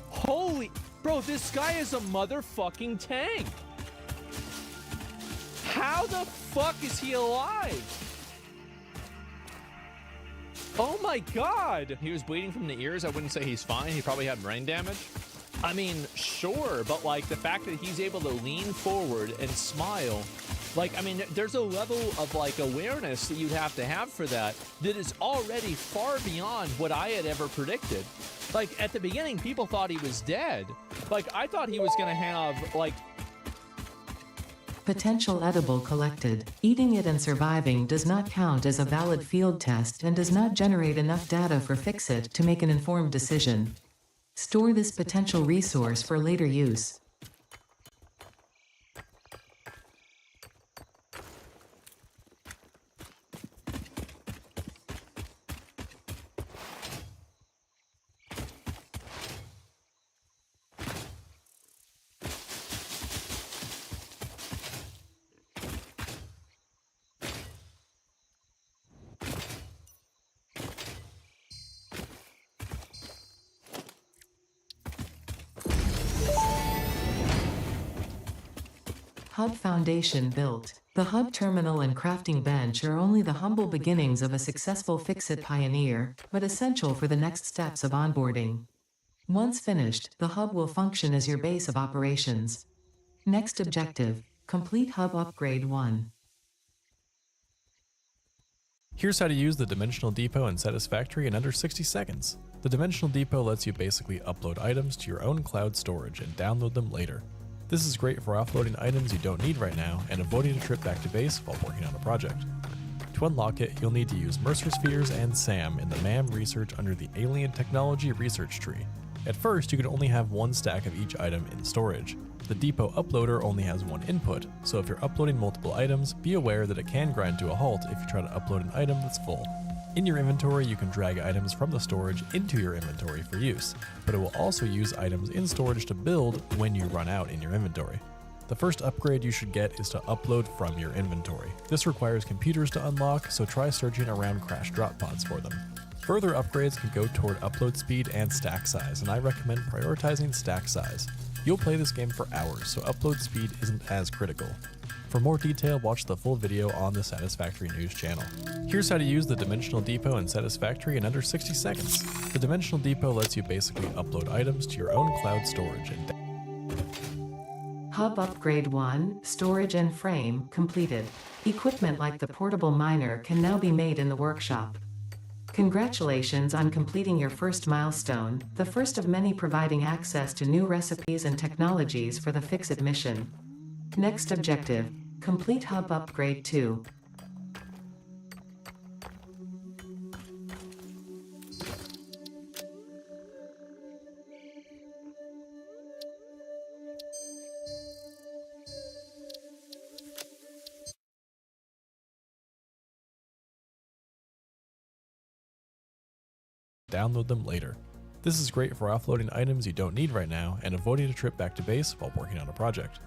Holy... Bro, this guy is a motherfucking tank. How the fuck is he alive? Oh my god. He was bleeding from the ears. I wouldn't say he's fine. He probably had brain damage. I mean, sure, but like the fact that he's able to lean forward and smile, like, I mean, there's a level of like awareness that you'd have to have for that is already far beyond what I had ever predicted. Like at the beginning, people thought he was dead. Like I thought he was gonna have like Potential edible collected. Eating it and surviving does not count as a valid field test and does not generate enough data for Fixit to make an informed decision. Store this potential resource for later use. Hub foundation built. The hub terminal and crafting bench are only the humble beginnings of a successful Fixit pioneer, but essential for the next steps of onboarding. Once finished, the hub will function as your base of operations. Next objective, complete hub upgrade 1. Here's how to use the Dimensional Depot in Satisfactory in under 60 seconds. The Dimensional Depot lets you basically upload items to your own cloud storage and download them later. This is great for offloading items you don't need right now and avoiding a trip back to base while working on a project. To unlock it, you'll need to use Mercer Spheres and SAM in the MAM research under the Alien Technology Research Tree. At first, you can only have one stack of each item in storage. The depot uploader only has one input, so if you're uploading multiple items, be aware that it can grind to a halt if you try to upload an item that's full. In your inventory, you can drag items from the storage into your inventory for use, but it will also use items in storage to build when you run out in your inventory. The first upgrade you should get is to upload from your inventory. This requires computers to unlock, so try searching around crash drop pods for them. Further upgrades can go toward upload speed and stack size, and I recommend prioritizing stack size. You'll play this game for hours, so upload speed isn't as critical. For more detail, watch the full video on the Satisfactory News channel. Here's how to use the Dimensional Depot in Satisfactory in under 60 seconds. The Dimensional Depot lets you basically upload items to your own cloud storage and Hub upgrade 1, storage and frame, completed. Equipment like the portable miner can now be made in the workshop. Congratulations on completing your first milestone, the first of many providing access to new recipes and technologies for the Fixit mission. Next objective, complete hub upgrade 2. download them later. This is great for offloading items you don't need right now and avoiding a trip back to base while working on a project.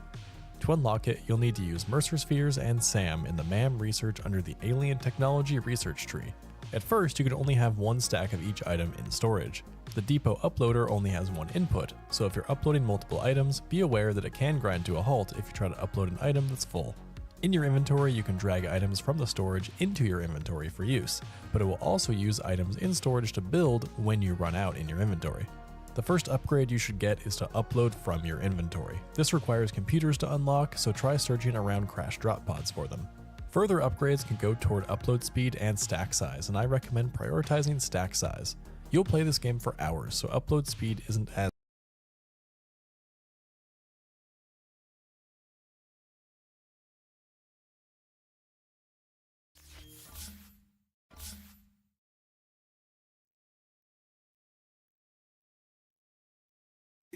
To unlock it, you'll need to use Mercer Spheres and SAM in the MAM research under the Alien Technology Research Tree. At first, you can only have one stack of each item in storage. The depot uploader only has one input, so if you're uploading multiple items, be aware that it can grind to a halt if you try to upload an item that's full. In your inventory, you can drag items from the storage into your inventory for use, but it will also use items in storage to build when you run out in your inventory. The first upgrade you should get is to upload from your inventory. This requires computers to unlock, so try searching around crash drop pods for them. Further upgrades can go toward upload speed and stack size, and I recommend prioritizing stack size. You'll play this game for hours, so upload speed isn't as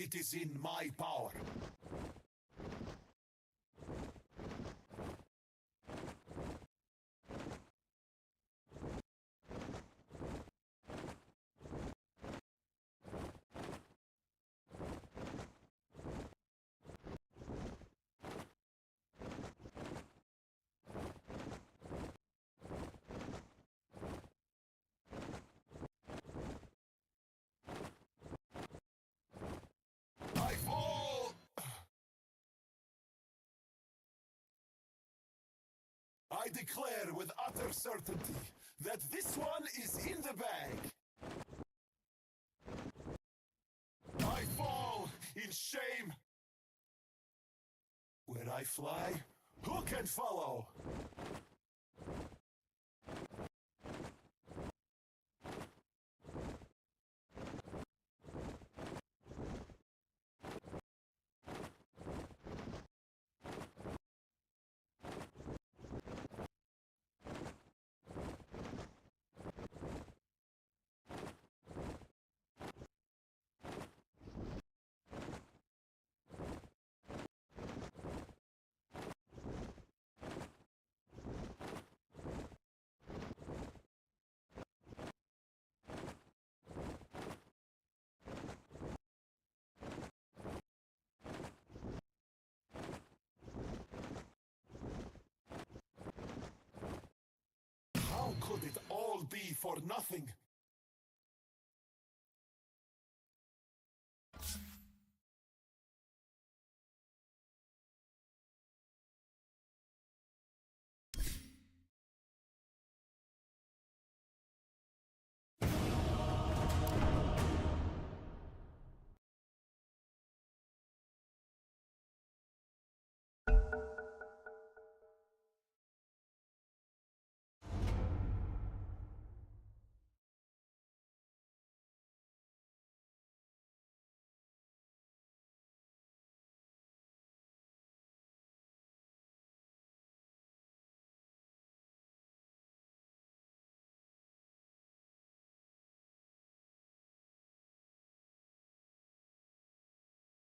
It is in my power. I declare with utter certainty that this one is in the bag. I fall in shame. Where I fly, who can follow? How could it all be for nothing?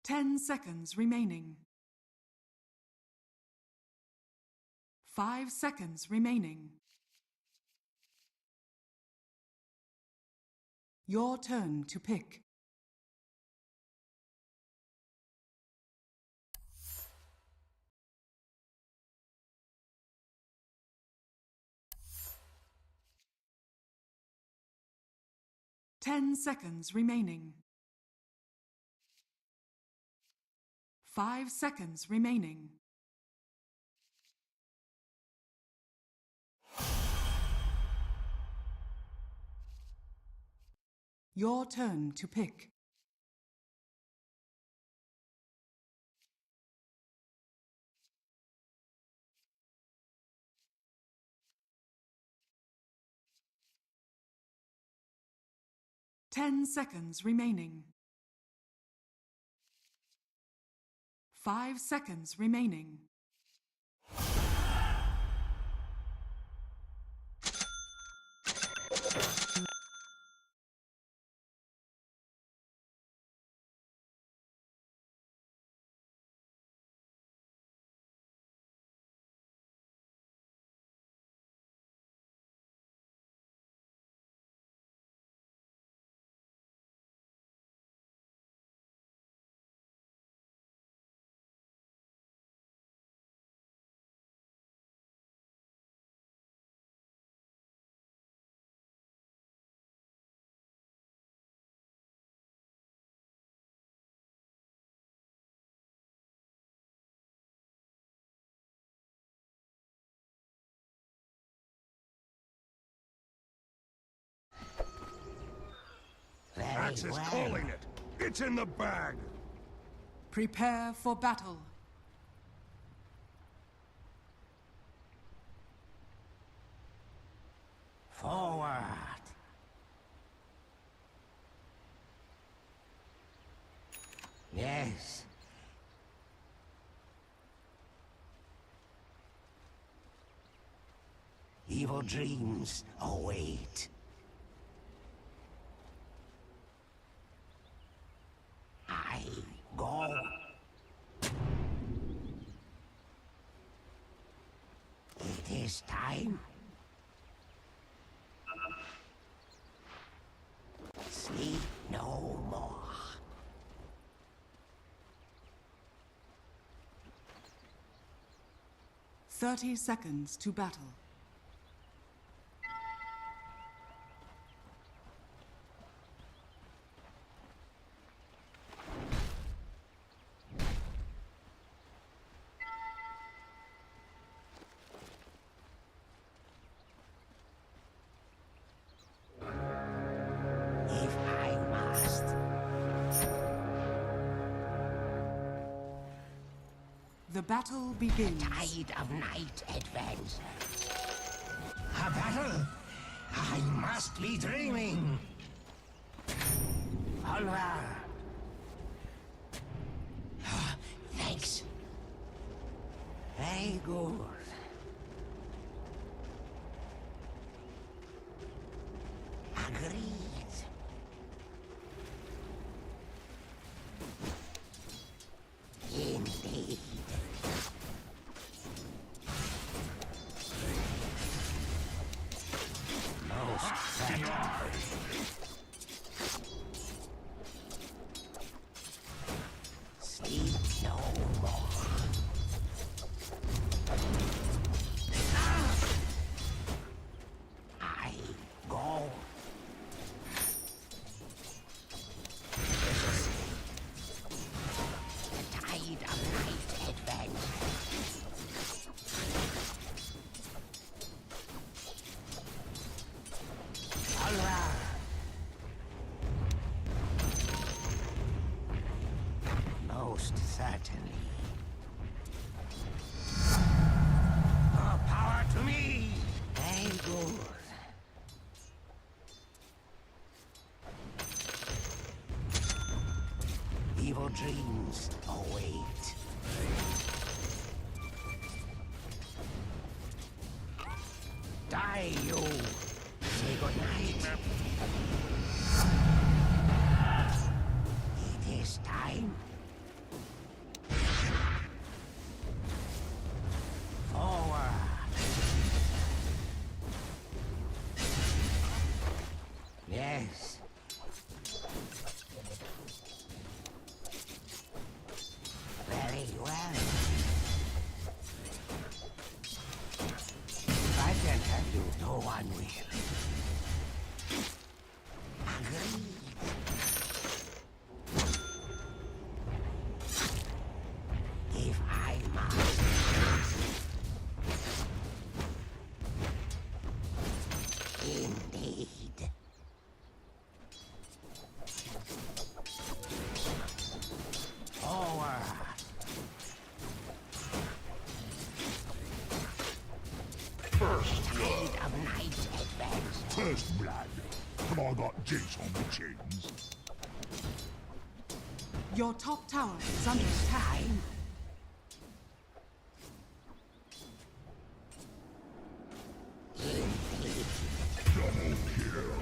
Ten seconds remaining. 5 seconds remaining. Your turn to pick. Ten seconds remaining. 5 seconds remaining. Your turn to pick. Ten seconds remaining. 5 seconds remaining. Max is calling it. It's in the bag. Prepare for battle. Forward. Yes. Evil dreams await. I go. It is time. Sleep no more. 30 seconds to battle. The battle begins. Tide of night advances. A battle? I must be dreaming. Onward. Thanks. Very good. Agreed. Indeed. Most satisfactory. Sleep no more. I go. The tide of night advances. Onward. Most certainly. More power to me! Very good. Evil dreams await. Die, you! Say goodnight. It is time. Forward. Yes. Very well. If I can tell you, no one will. Agreed. If I must. Indeed. Forward. Tide of night advance. First blood. Have I got juice on the chins? Your top tower is under attack. Time. Double kill.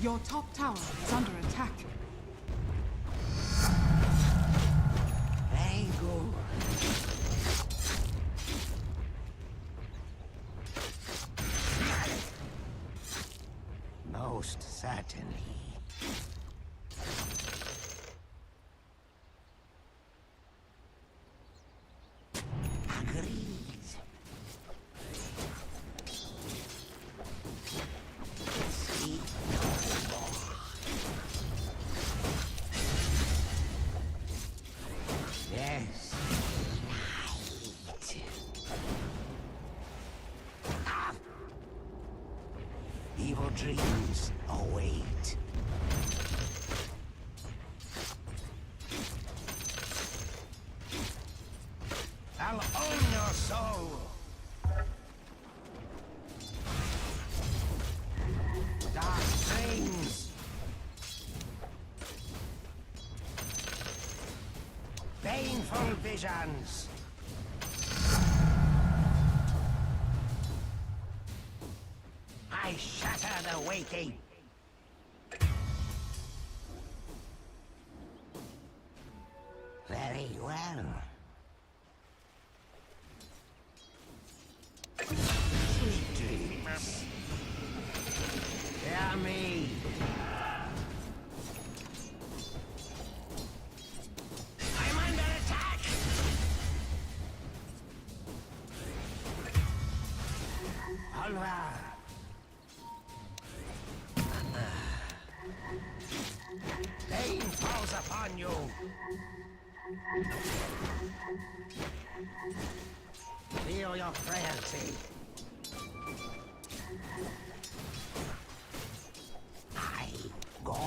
Your top tower is under attack. Very good. Most certainly. Agreed. Sleep no more. Yes. Night. Ah. Evil dreams await. I'll own your soul. Dark dreams. Painful visions. I shatter the waking. Very well. Sweet dreams. Hear me. I'm under attack. Onward. Pain falls upon you. Feel your frailty. I go.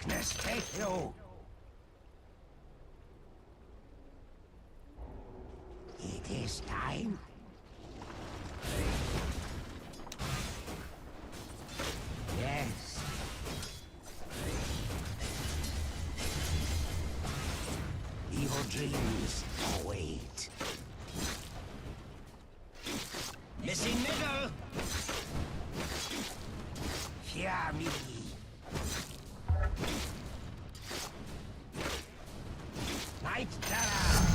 darkness take you. It is time. Yes. Evil dreams await. Missing middle. Fear me. Night terror.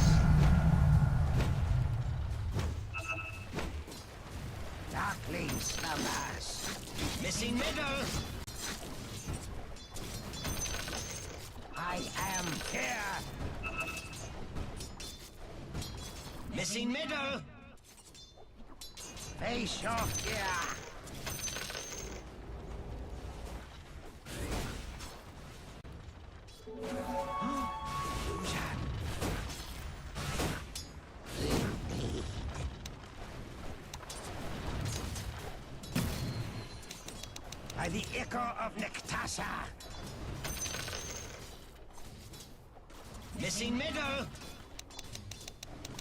Darkling slumbers. Missing middle. I am here. Missing middle. Face your fear. Illusion. Indeed. By the echo of Nectasa. Missing middle.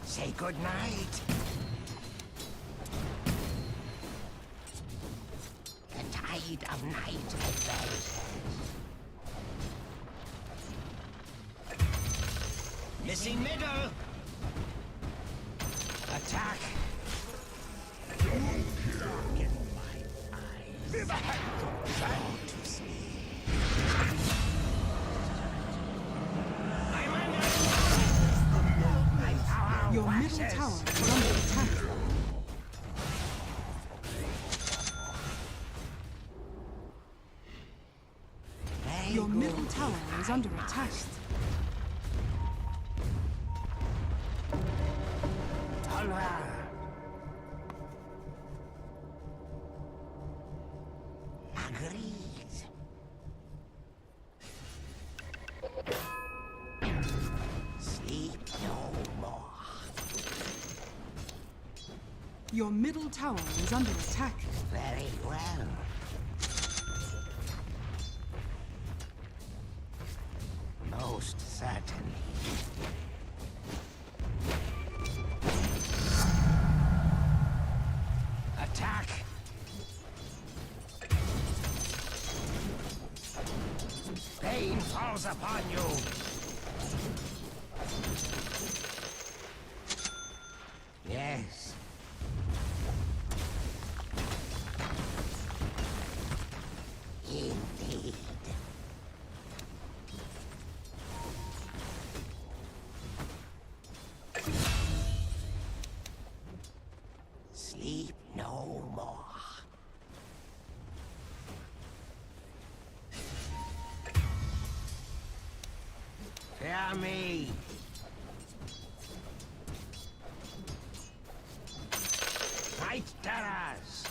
Say good night. The tide of night advances. Missing middle. Attack. Get my eyes. Trying to sleep. I'm under. My power Your middle waxes. tower is under attack. Very Your middle good. tower is under attack. Onward. Agreed. Sleep no more. Your middle tower is under attack. Very well. Most certainly. Attack! Pain falls upon you! Yes. Indeed. Sleep no more. Fear me. Night terrors.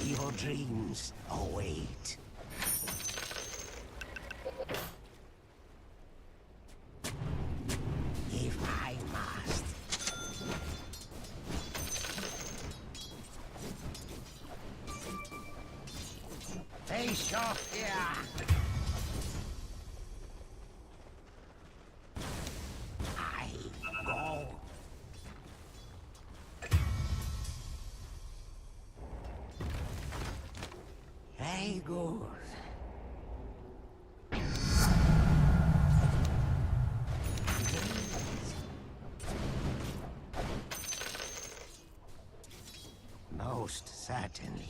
Evil dreams await. If I must. Face your fear. I go. Very good. Most certainly.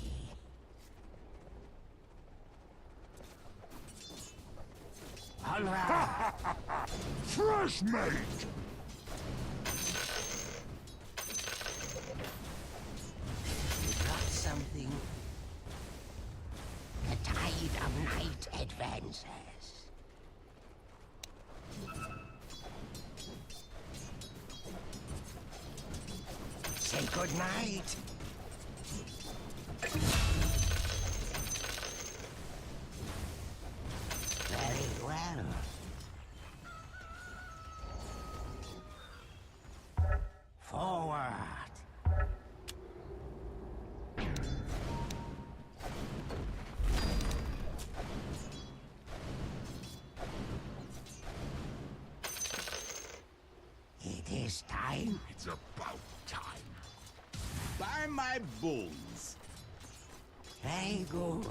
Onward! Fresh mate! You got something? The tide of night advances. Say good night. Very well. Forward. This time, It's about time. By my bones. very good.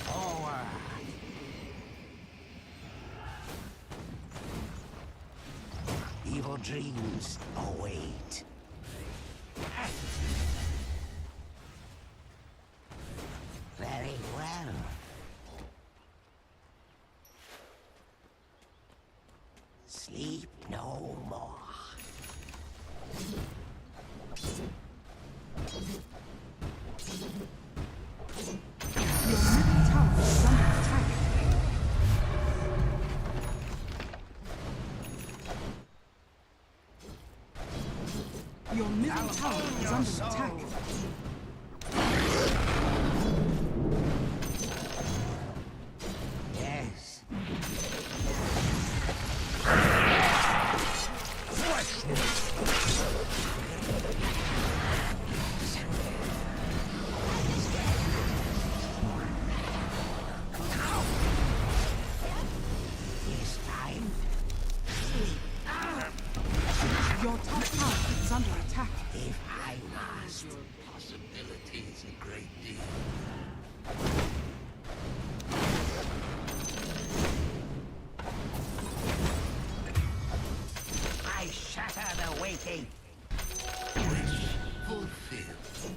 Forward. Evil dreams await. Very well. Sleep no more. Your middle tower is under attack. Your middle tower is under attack. Yes. This time, Your top tower is under attack. if I must. Possibilities a great deal. I shatter the waiting. Wish fulfilled.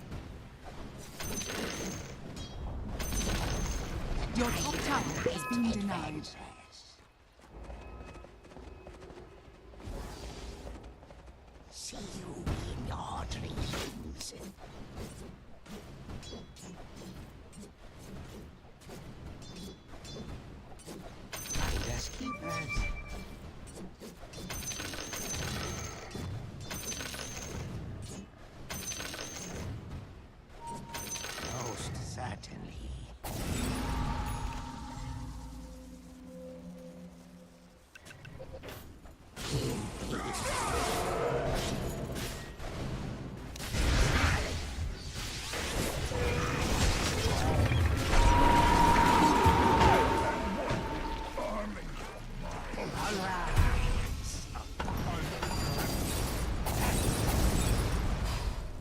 Your top tower has been denied. See you in your dreams. Finders keepers. Most certainly.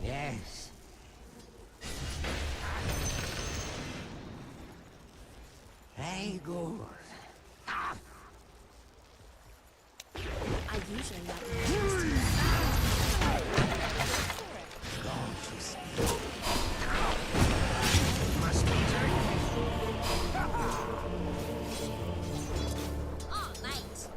Yes. Very good. I usually like Gone to sleep. Must be Oh, mate.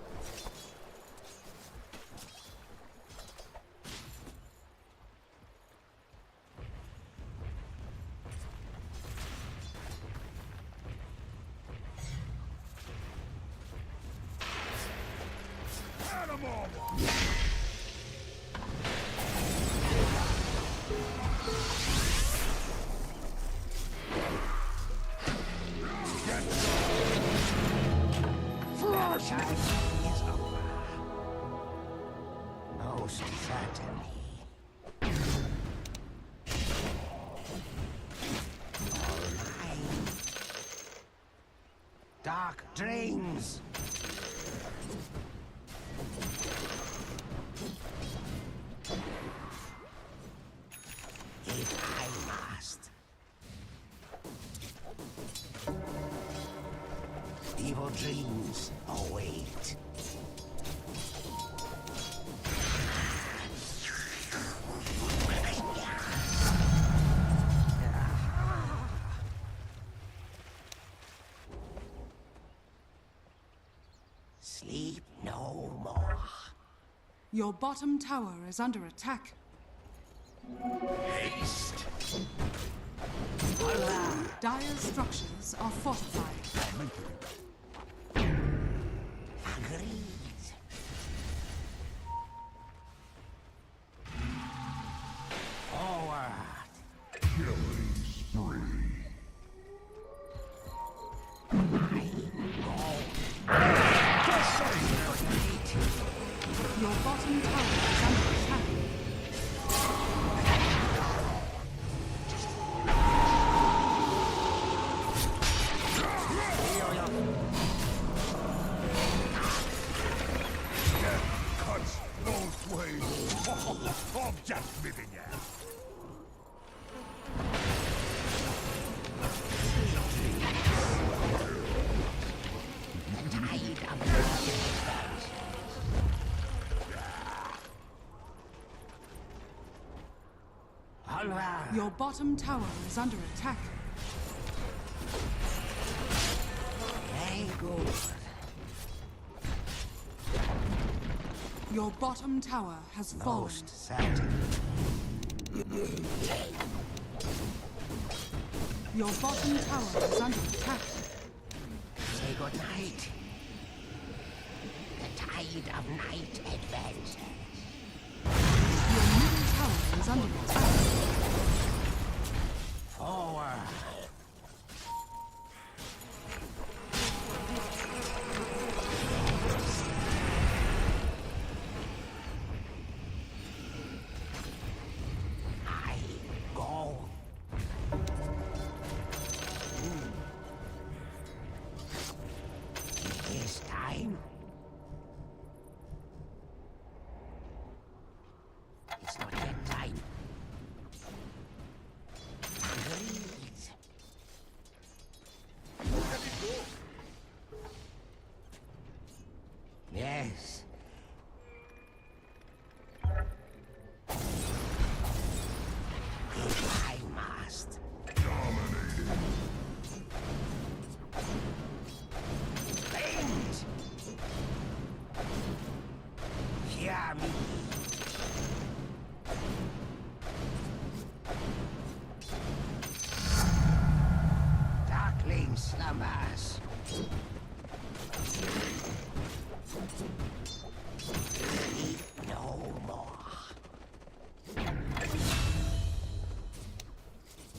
is over. Most certainly. All mine. Dark dreams. If I must. Evil dreams await. Sleep no more. Your bottom tower is under attack. Haste. Dire structures are fortified. Agreed. Forward. Killing spree. Your bottom tower is under attack. Your Your bottom tower is under attack. Very good. Your bottom tower has fallen. Most certain. Your bottom tower is under attack. Say good night. The tide of night advances. Your middle tower is under attack. Forward. I go. It is time. It's not yet time. Agreed. Yes. If I must. Bend! Hear me. Darkling slumbers. Sleep no more.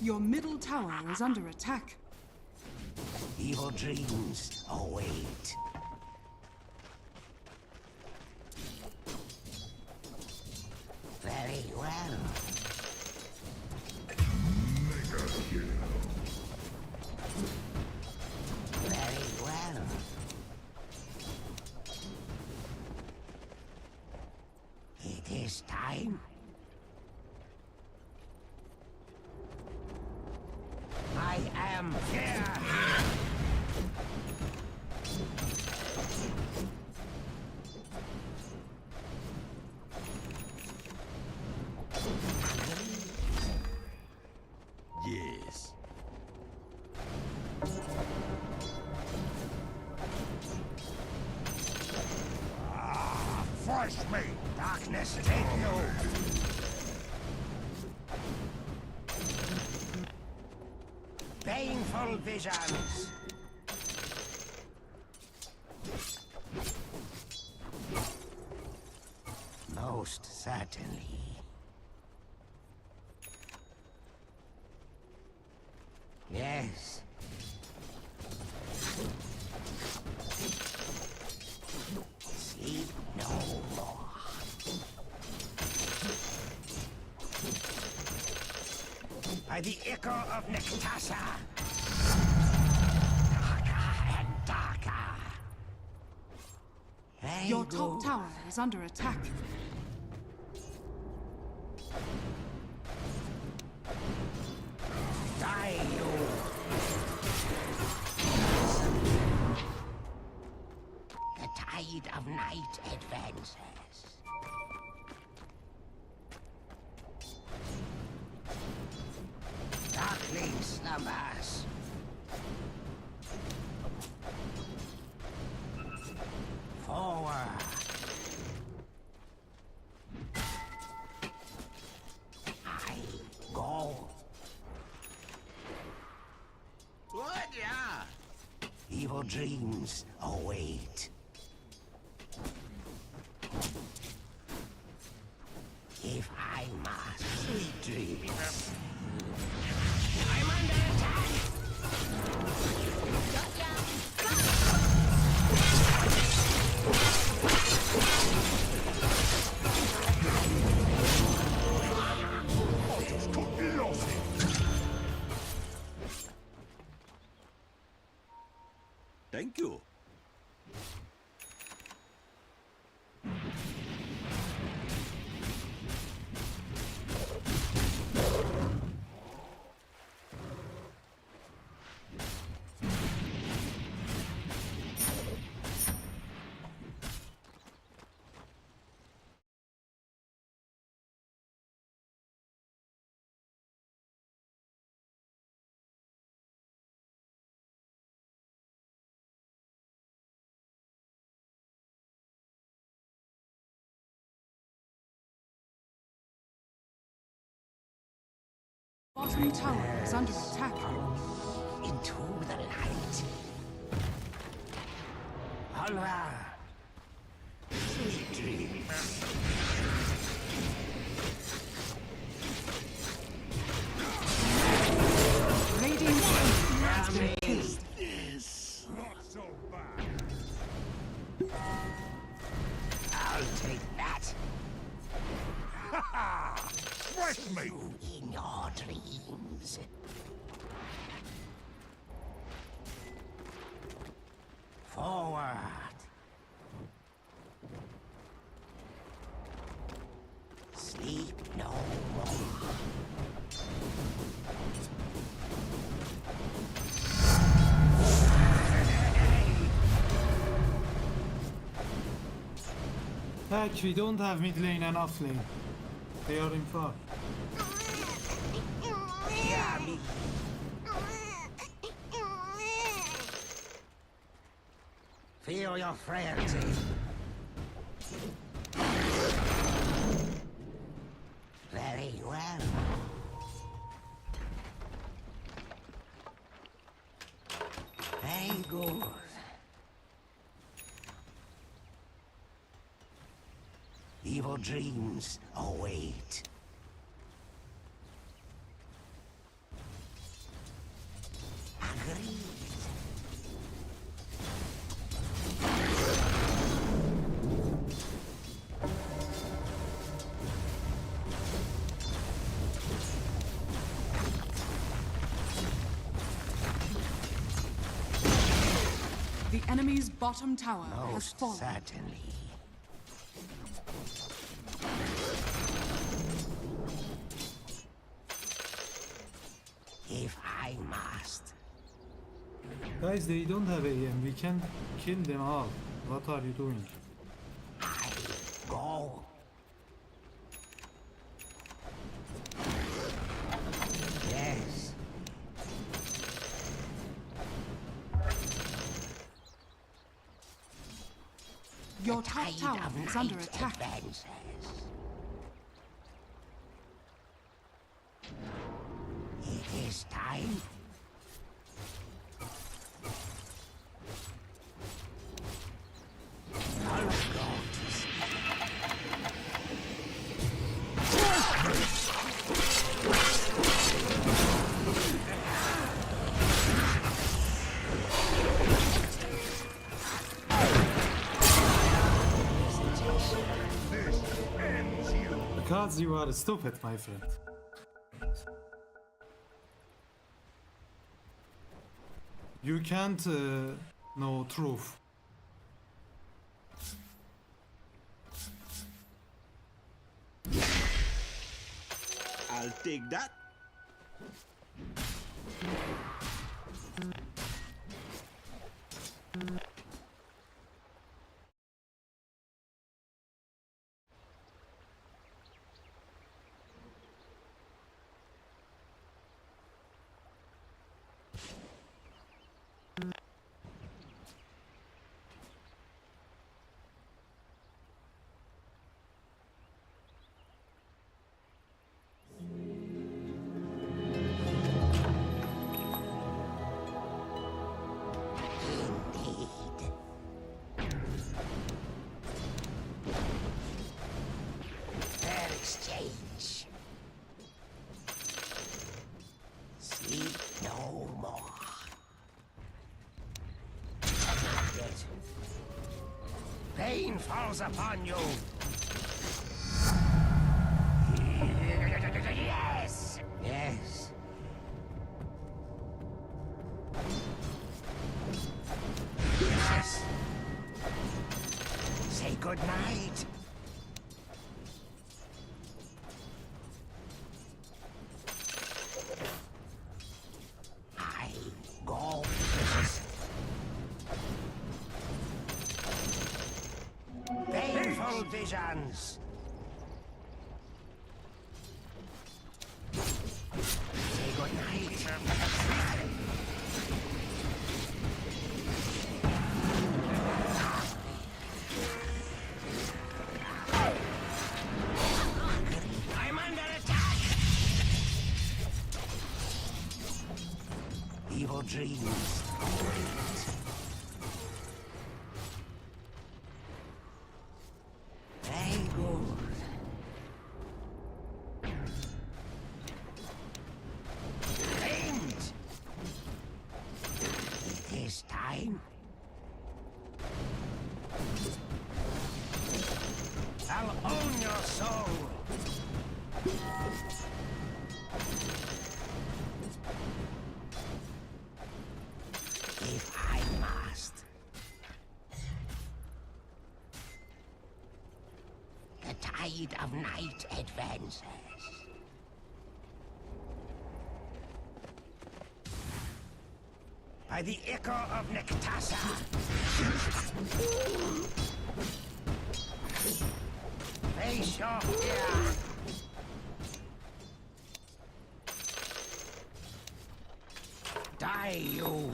Your middle tower is under attack. Evil dreams await. Very well. Very well. It is time. I am here. Yes. Fresh meat. Darkness, take you. Painful visions. Most certainly. Yes. Sleep no more. By the echo of Nectasa. Darker and darker. Your top tower is under attack. Die, you. The tide of night advances. Darkling slumbers. Forward. I go. What? Yeah. Evil dreams await. If I must. Sweet dreams. I'm under attack! Got ya. Just cut me off. Thank you. Bottom tower is under attack. Into the light. Holla. Sweet dreams. Radiant has been killed. Not so bad. I'll take that. Fresh meat. In your dreams. Forward. Sleep no more. Heck, we don't have mid lane and off lane. They are in far. Yummy. Feel your frailty. Very well. Very good. Evil dreams await. Agreed. The enemy's bottom tower has Most fallen. certainly. If I must. Guys, they don't have AM. We can kill them all. What are you doing? I go. Yes. Your top Tide tower of is under night attack. advances. It is time. I'll go to sleep. This ends you. Because you are stupid, my friend. You can't know truth. I'll take that. Indeed. Fair exchange. Sleep no more. Yes. Pain falls upon you. Yes. Yes. Yes. Say good night. I go. Painful visions. Say good night. I'm under attack. dreams await. Very good. Aimed. It is time. I'll own your soul. If I must. The tide of night advances. By the echo of Nectasa. Face your fear. Die, you.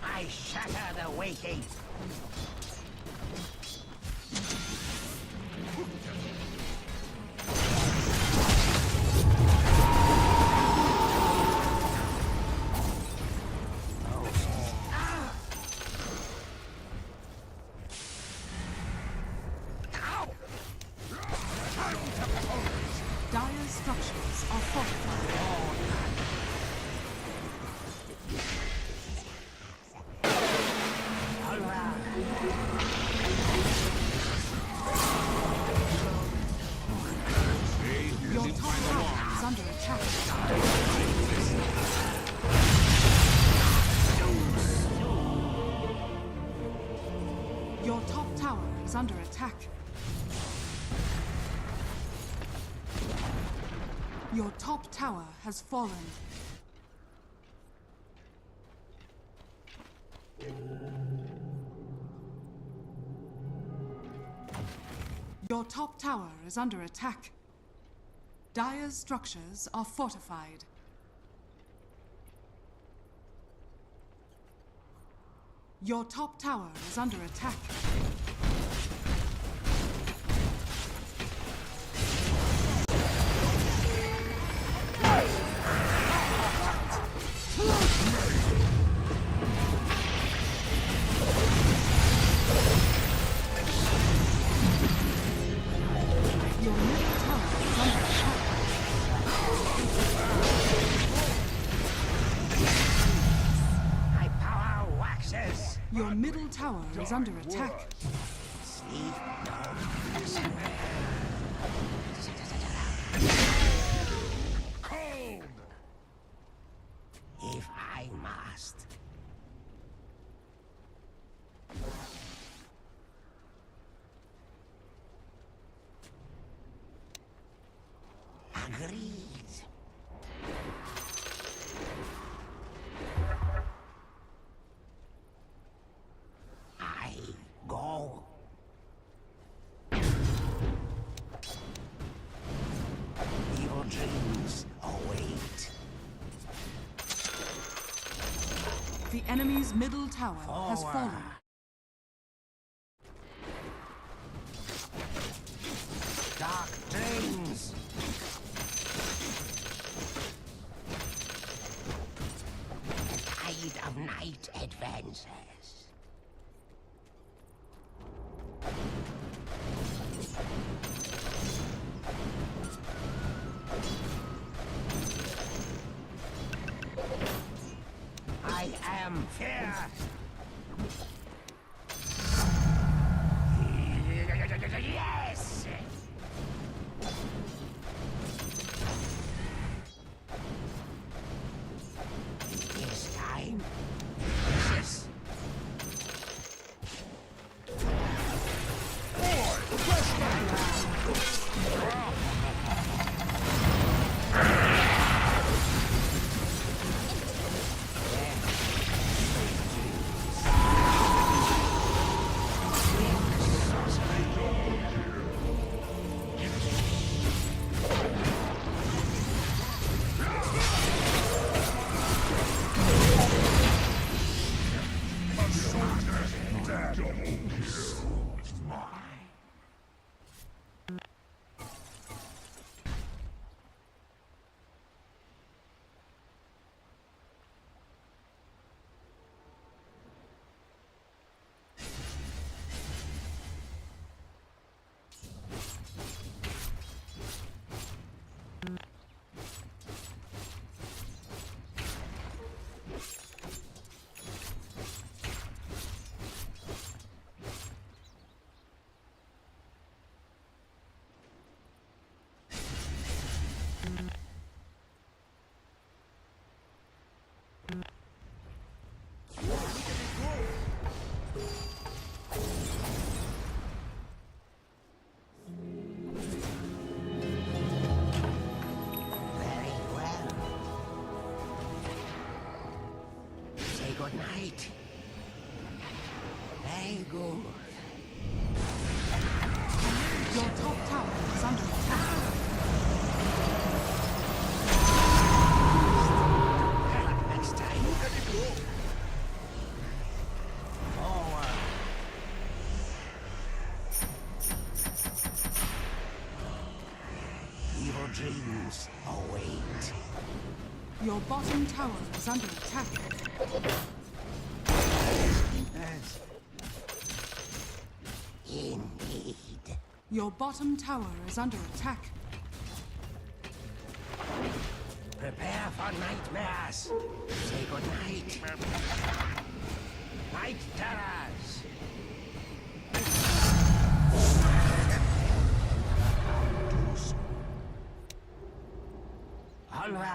I shatter the waking. Dire's structures are fortified. Your top tower is under attack. Your top tower is under attack. Your top tower has fallen. Your top tower is under attack. Dire's structures are fortified. Your top tower is under attack. Your middle tower is under attack. My power waxes. Your middle tower is under attack. Sleep no. Cold! If I must. Agreed. I go. Evil dreams await. The enemy's middle tower has Forward. fallen. Dark dreams. The tide of night advances. I am fear. Yes! This time. Yes. good night. Very good. Your top tower is under attack. Next time. Forward. Evil dreams await. Your bottom tower is under attack. Yes. Indeed. Your bottom tower is under attack. Prepare for nightmares. Say good night. Night terrors. Onward.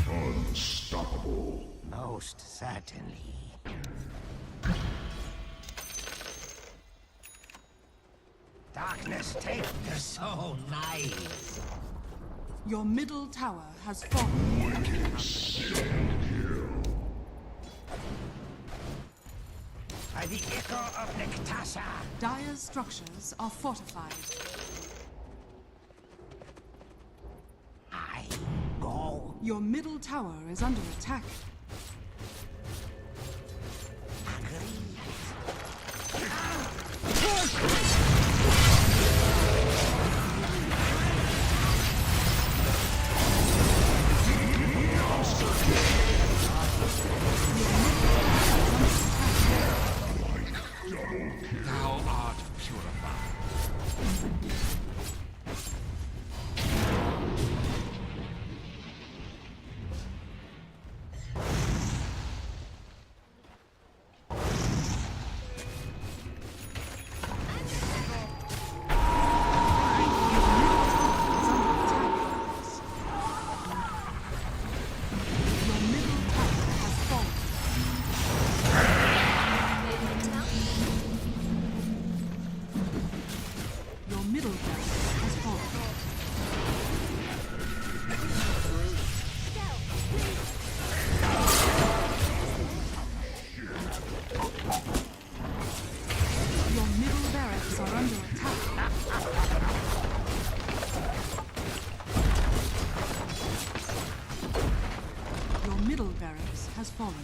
Unstoppable. Most certainly. Darkness, take the soul nice. Your middle tower has fallen. By the echo of Nectasa. Dire's structures are fortified. I go. Your middle tower is under attack. Thou art purified. has fallen.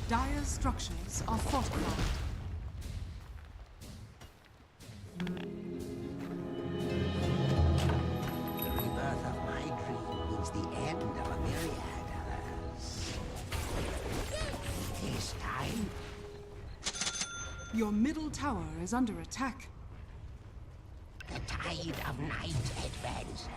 Dire's structures are fortified. The rebirth of my dream means the end of a myriad others. It is time. Your middle tower is under attack. The tide of night advances.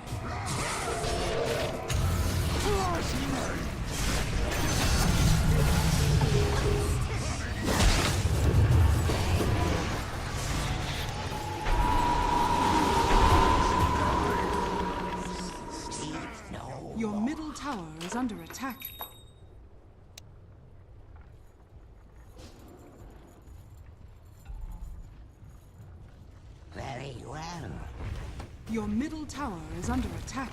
Your middle tower is under attack. Very well. Your middle tower is under attack.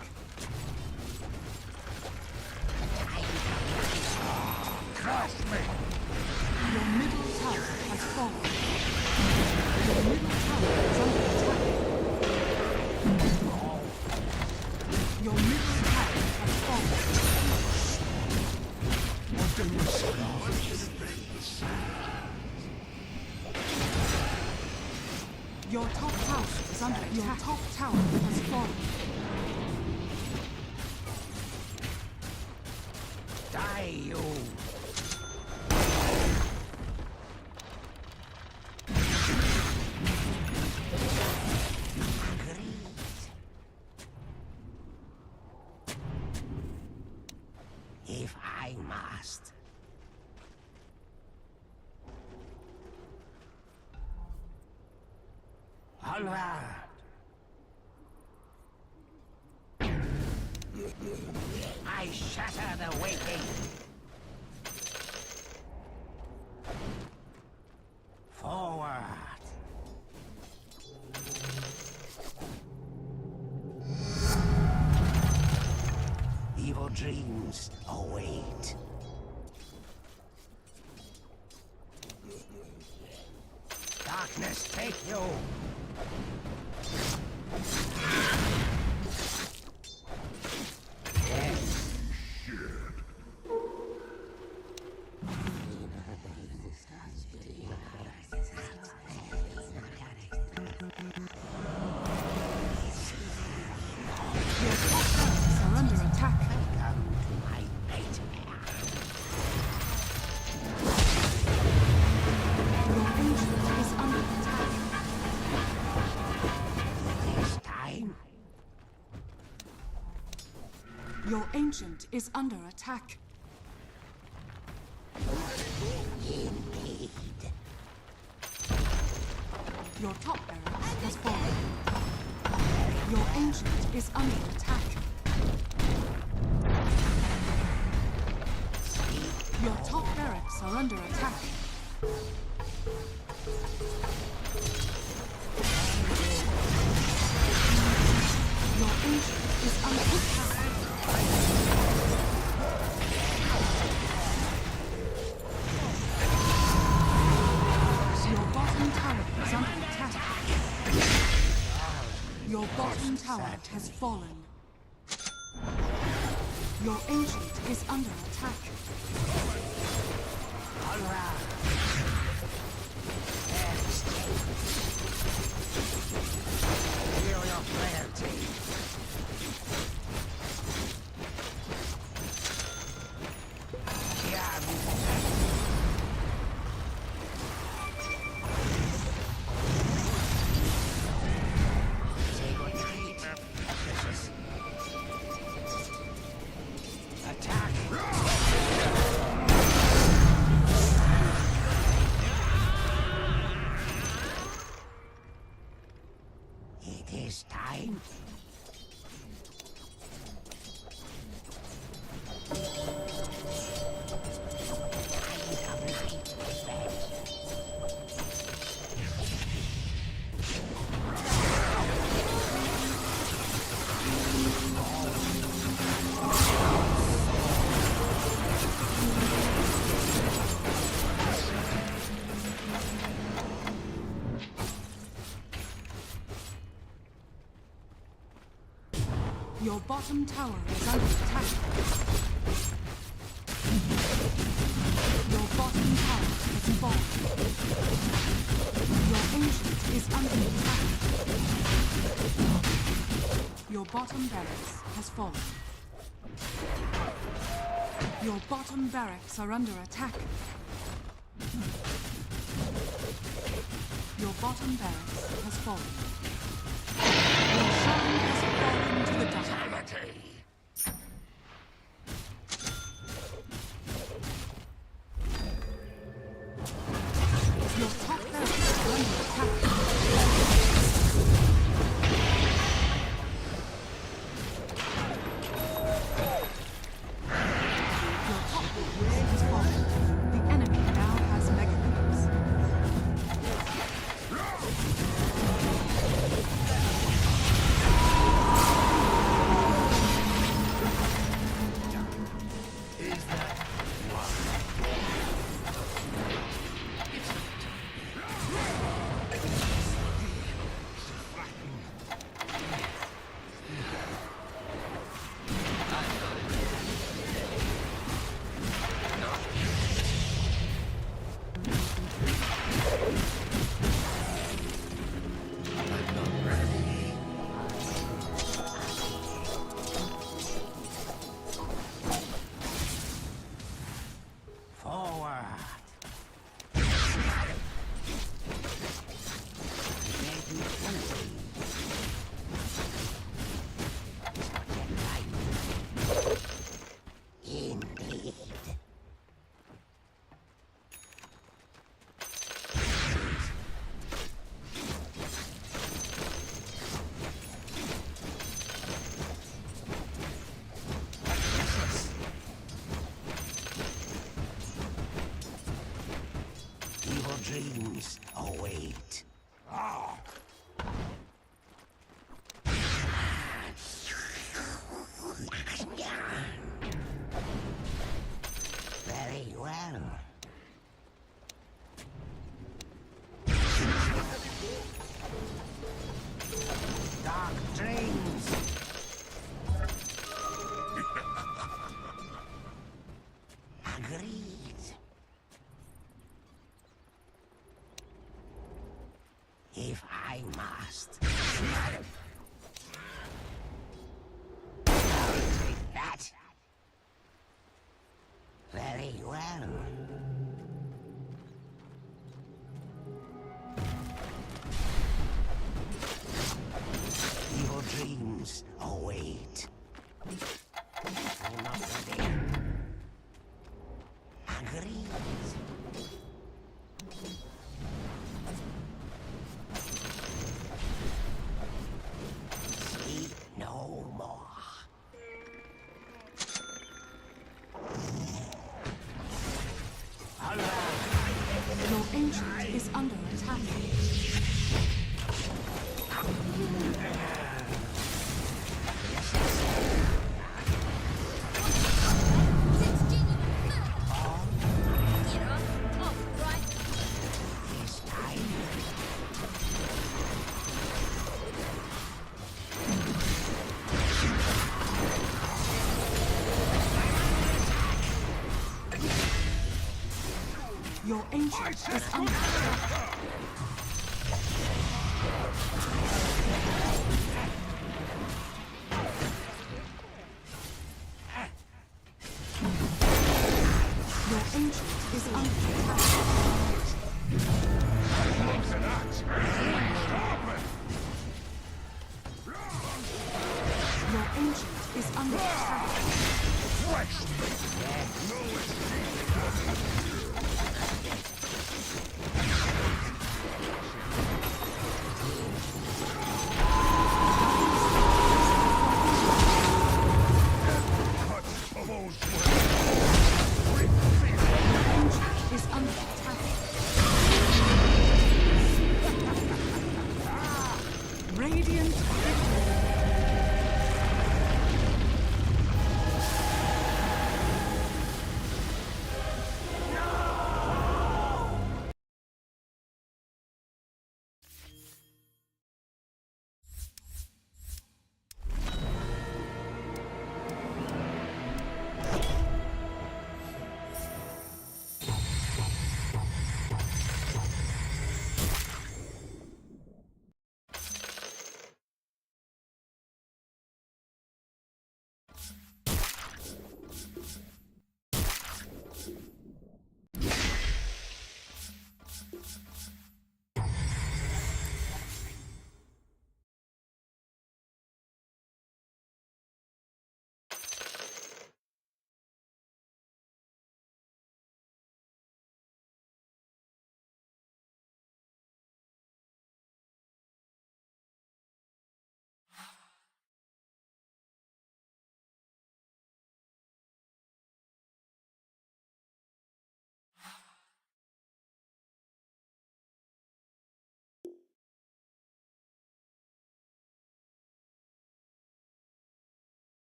Trust me. Your middle tower has fallen. Your middle tower is under attack. Your middle tower has fallen. What do you say? Your top tower is under attack. Your top tower has fallen. Die, you. If I must. Onward. I shatter the waking. Forward. take you. Your top barracks are under attack. Come to my nightmare. Your ancient is under attack. This time, Your ancient is under attack. indeed. Your top barracks has fallen. Your ancient is under attack. Your top barracks are under attack. Your ancient is under attack. Your bottom tower is under attack. Your bottom tower has fallen. Your ancient is under attack. Feel your frailty. Say good night, precious. Attack! It is time. Tide of night is ready. Your bottom tower is under attack. Your bottom tower has fallen. Your ancient is under attack. Your bottom barracks has fallen. Your bottom barracks are under attack. Your bottom barracks has fallen. Your shrine has fallen to the dust. Your top barracks are under attack. Your top barracks has fallen. The enemy now has mega cubes. Forward. Indeed. Evil dreams await. Very well. Agreed. If I must. I'll take that. Very well. Your dreams await. I'm not ready. Agreed. Speak no more. Your ancient is under attack. Your ancient is under attack. Your ancient is under attack. Your ancient is under attack.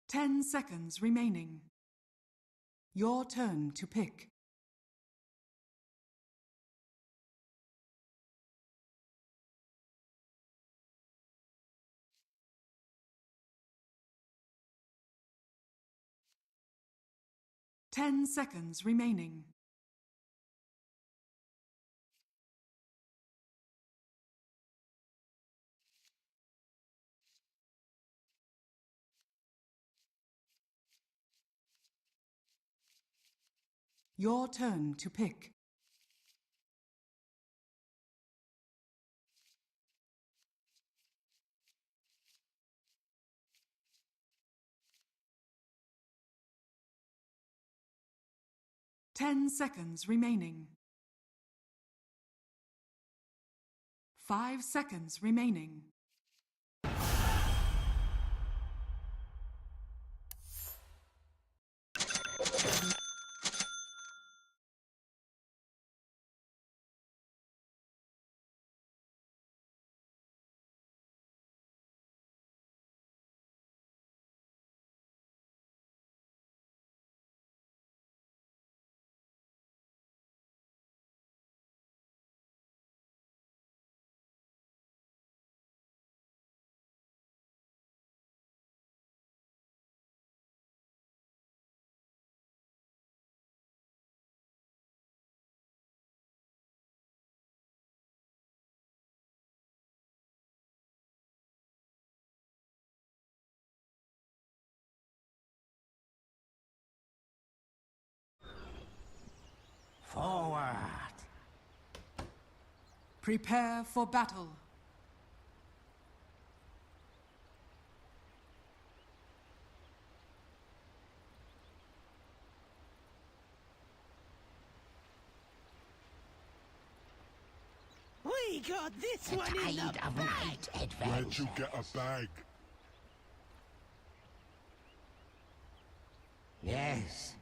10 seconds remaining. Your turn to pick. Ten seconds remaining. Your turn to pick. Ten seconds remaining. 5 seconds remaining. Forward. Prepare for battle. We got this one in the of night adventure. Where'd you get a bag? Yes.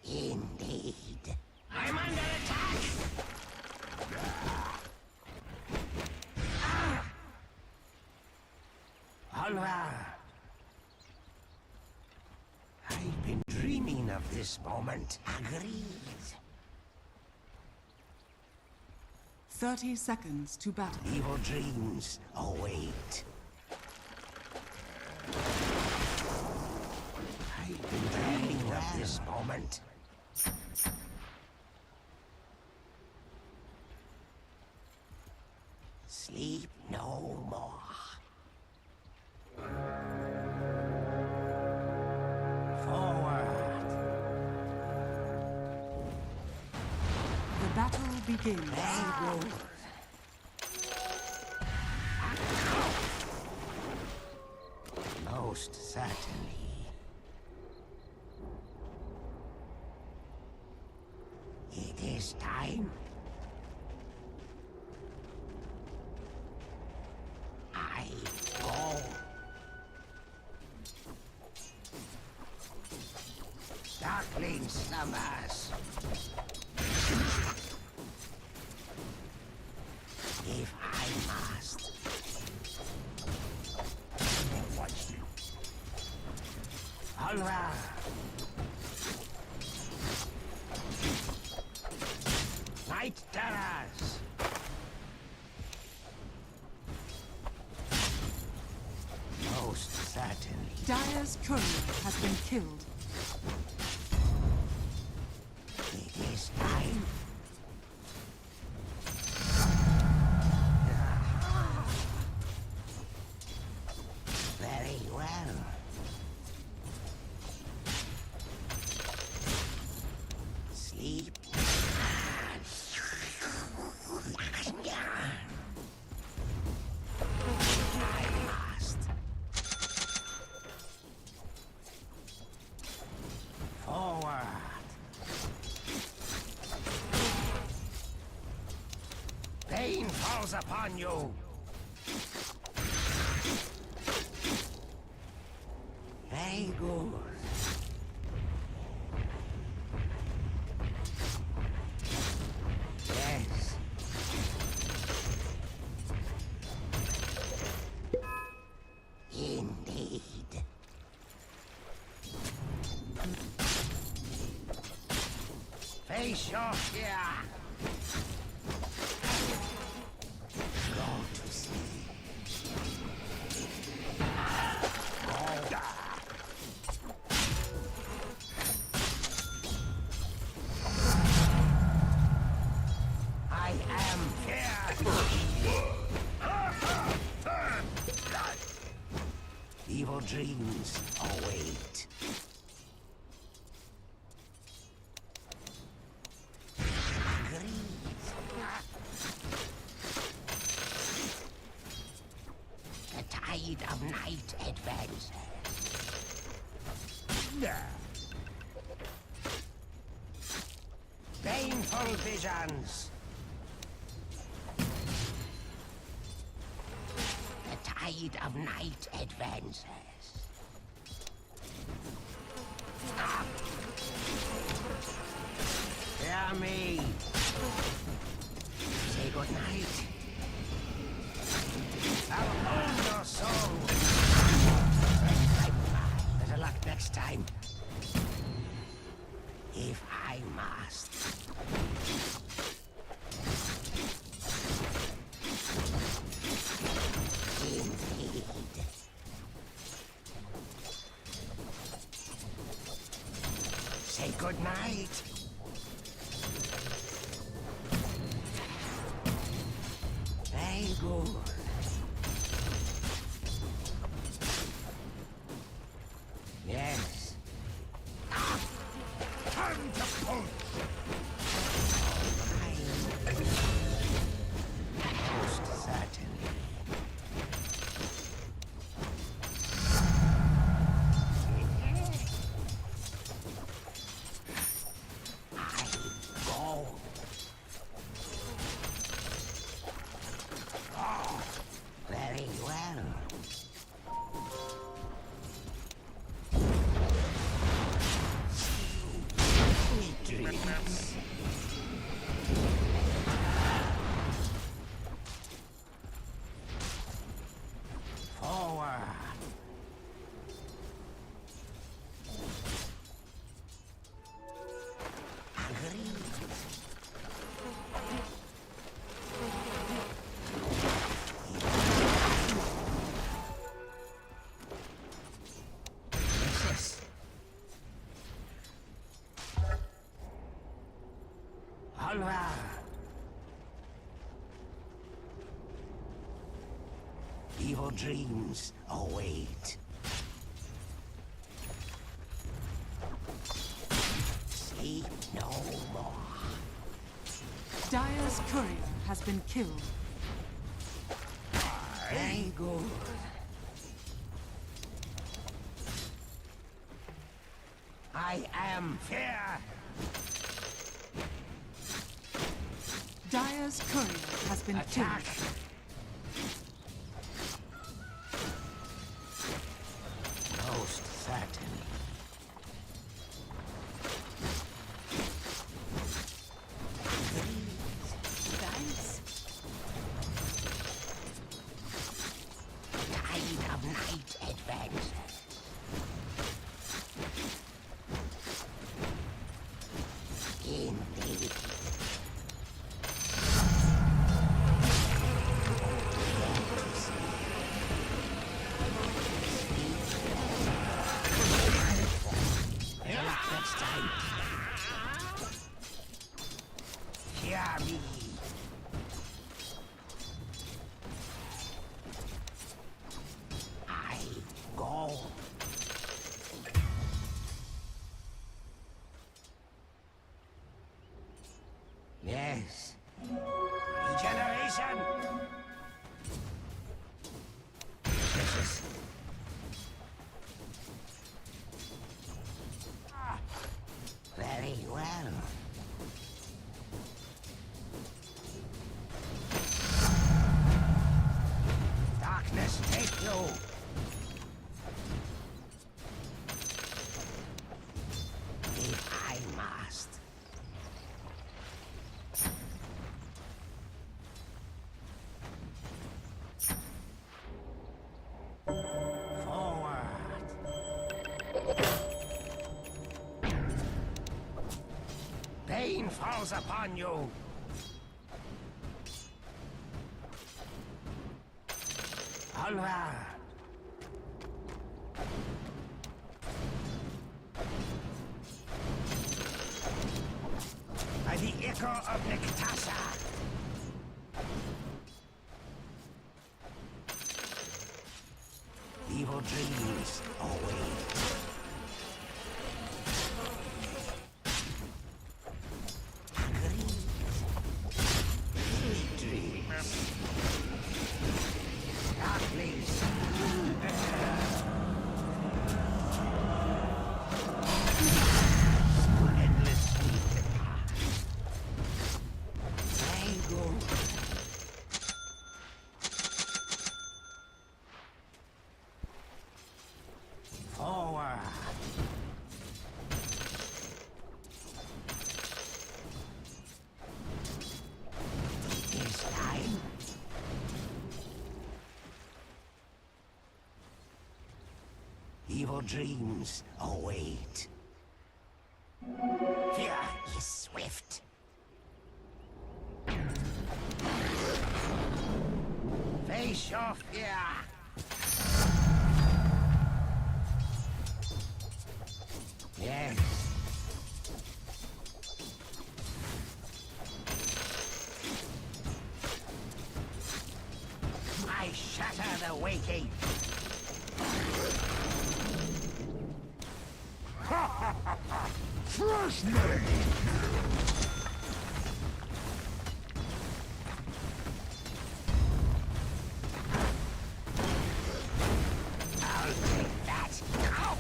Indeed. I'm under attack! Onward! I've been dreaming of this moment. Agreed. 30 seconds to battle. Evil dreams await. I've been dreaming of this moment. Sleep no more. Forward. The battle begins. Very good. Most certainly. It is time. I go. Darkling slumbers. If I must. Onward. Night terrors. Most certainly. Dire's courier has been killed. It is time. Very well. Sleep. I must. Forward. Pain falls upon you. Very good. Yes. Face your fear. Go to sleep. Go. I am fear. Evil dreams await. The tide of night advances. Painful visions. The tide of night advances. Hear me. Say good night. I'll own your soul. Better luck next time. If I must. Indeed. Say good night. Very good. Yes. Time to pull. Most certainly. I go. Oh, very well. Sweet dreams. Forward. Agreed. Yes. Onward. Evil dreams await. Sleep no more. Dire's courier has been killed. Very good. I am fear. Dire's courier has been Attack. killed. Most certainly. Thanks. Tide of night advances. Indeed. Next time. Hear me. I go. Yes. Regeneration. Precious. Very well. Darkness take you. If I must. pain falls upon you. Onward. By the echo of Nikitasa. Evil dreams await. Sweet dreams. Darkness. Endlessly depart. I go. Forward. It's time. Evil dreams await. Fear is swift. Face your fear. Yes. I shatter the waking. Fresh made! I'll take that. Ow!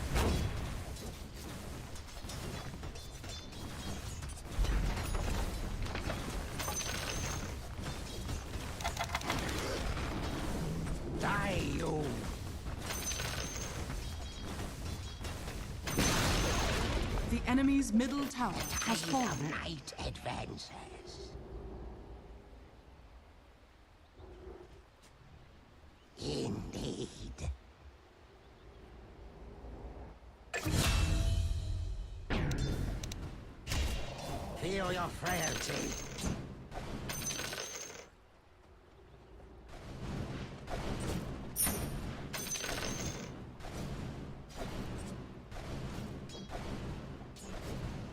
Die, you! The enemy's middle tower has Tide fallen. of night advances. Indeed. Feel your frailty.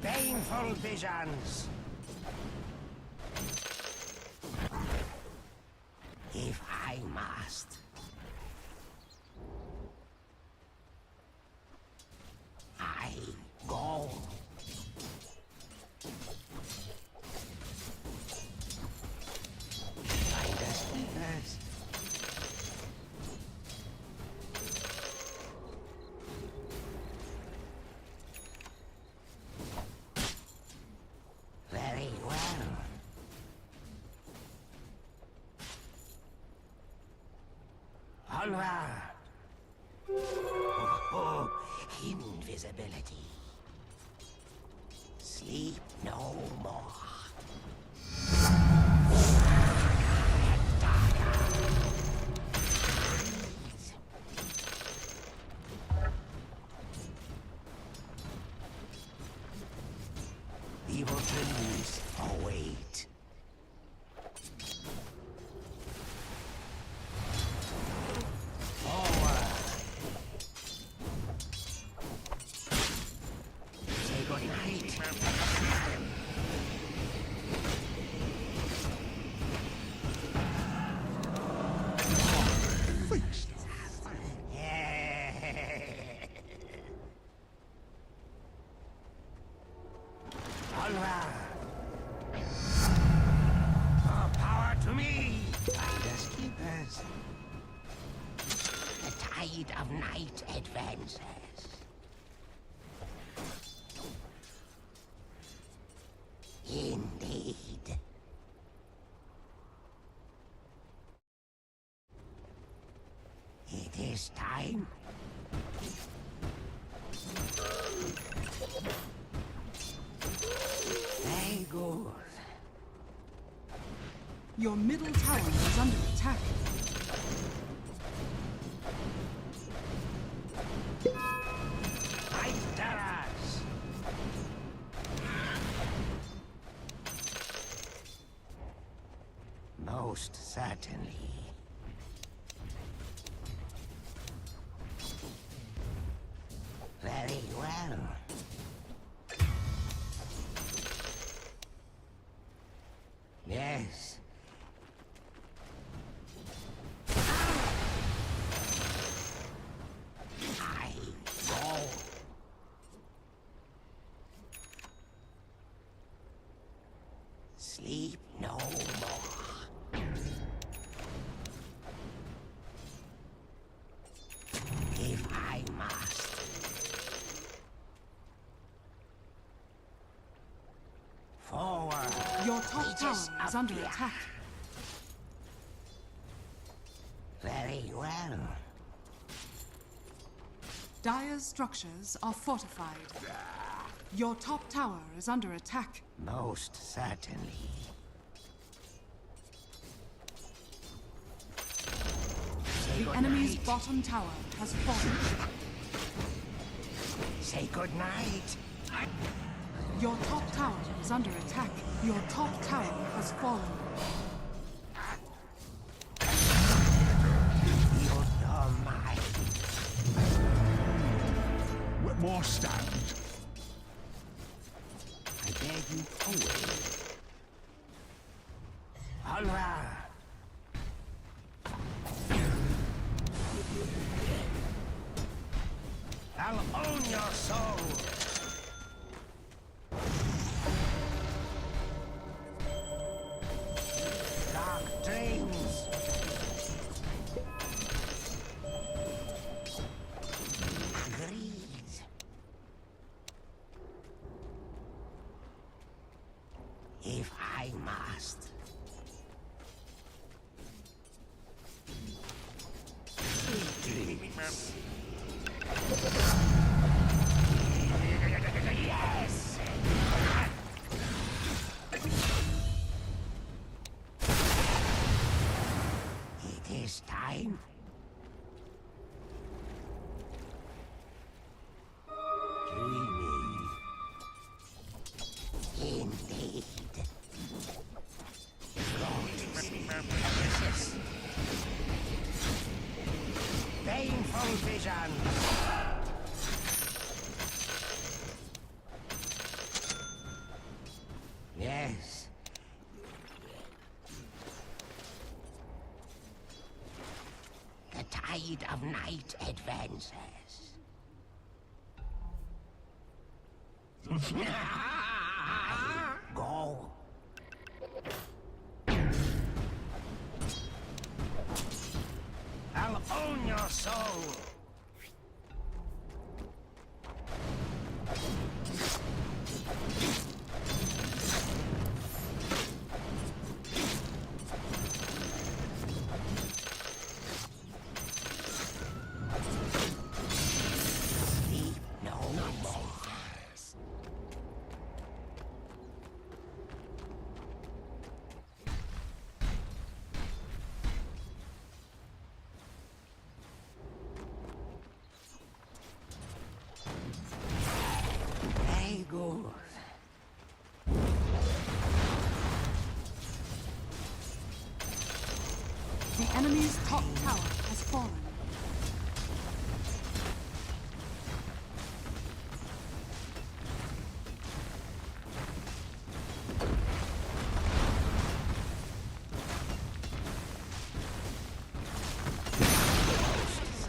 Painful visions. If I must. I go. Find us keepers. Very well. Onward. Oh, invisibility. Sleep no more. Evil dreams await. Forward. Say goodnight. Feast. Onward. More power to me. Finders keepers. The tide of night advances. Indeed. It is time. Very good. Your middle tower is under attack. Fight terrors. Most certainly. Very well. Yes. I go. Sleep no more. If I must. Forward. Your top Aegis tower is up under here. attack. Very well. Dire's structures are fortified. Your top tower is under attack. Most certainly. Say The enemy's goodnight. bottom tower has fallen. Say good night. Your top tower is under attack. Your top tower has fallen. You know my. Whitmore stand. I beg you away. Holla! I'll own your soul! Dark dreams! Greed! If I must. Dreams. Yes! It is time. Dreaming. Indeed. Painful vision. Yes. The tide of night advances. Go. I'll own your soul. Sleep no more. Very good. The enemy's top tower has fallen.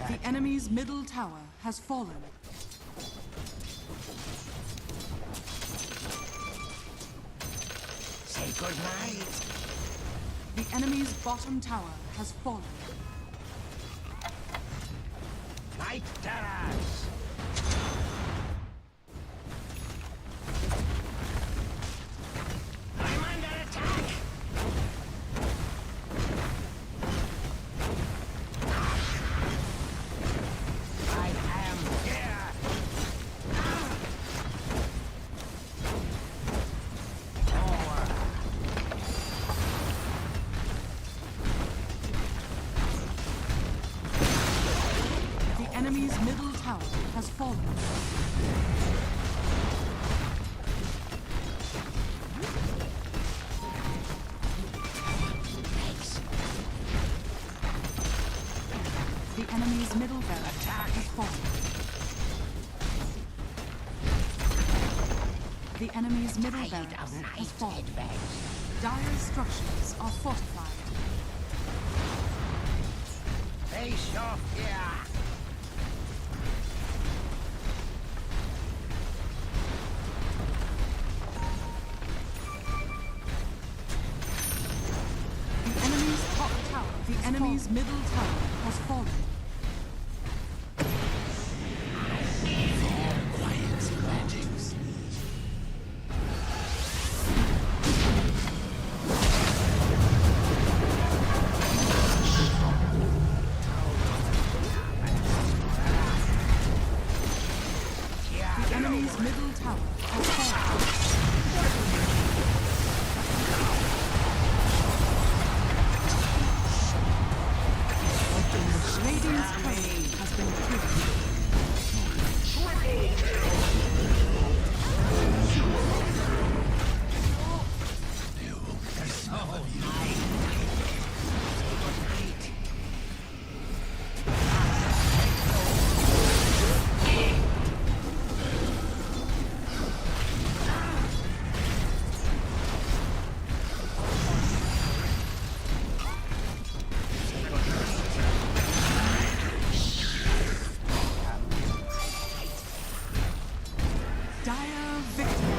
The enemy's middle tower has fallen. Say good night. The enemy's bottom tower has fallen. Night terrors. I'm under attack. I am here. Forward. The enemy's middle tower has fallen. Makes enemy's middle barracks has fallen. The enemy's middle barracks has fallen. Dire structures are fortified. Face off here! The enemy's top tower, the enemy's middle tower has fallen. The enemy's middle tower has fallen. Radiant's claim has been killed. Dire victory.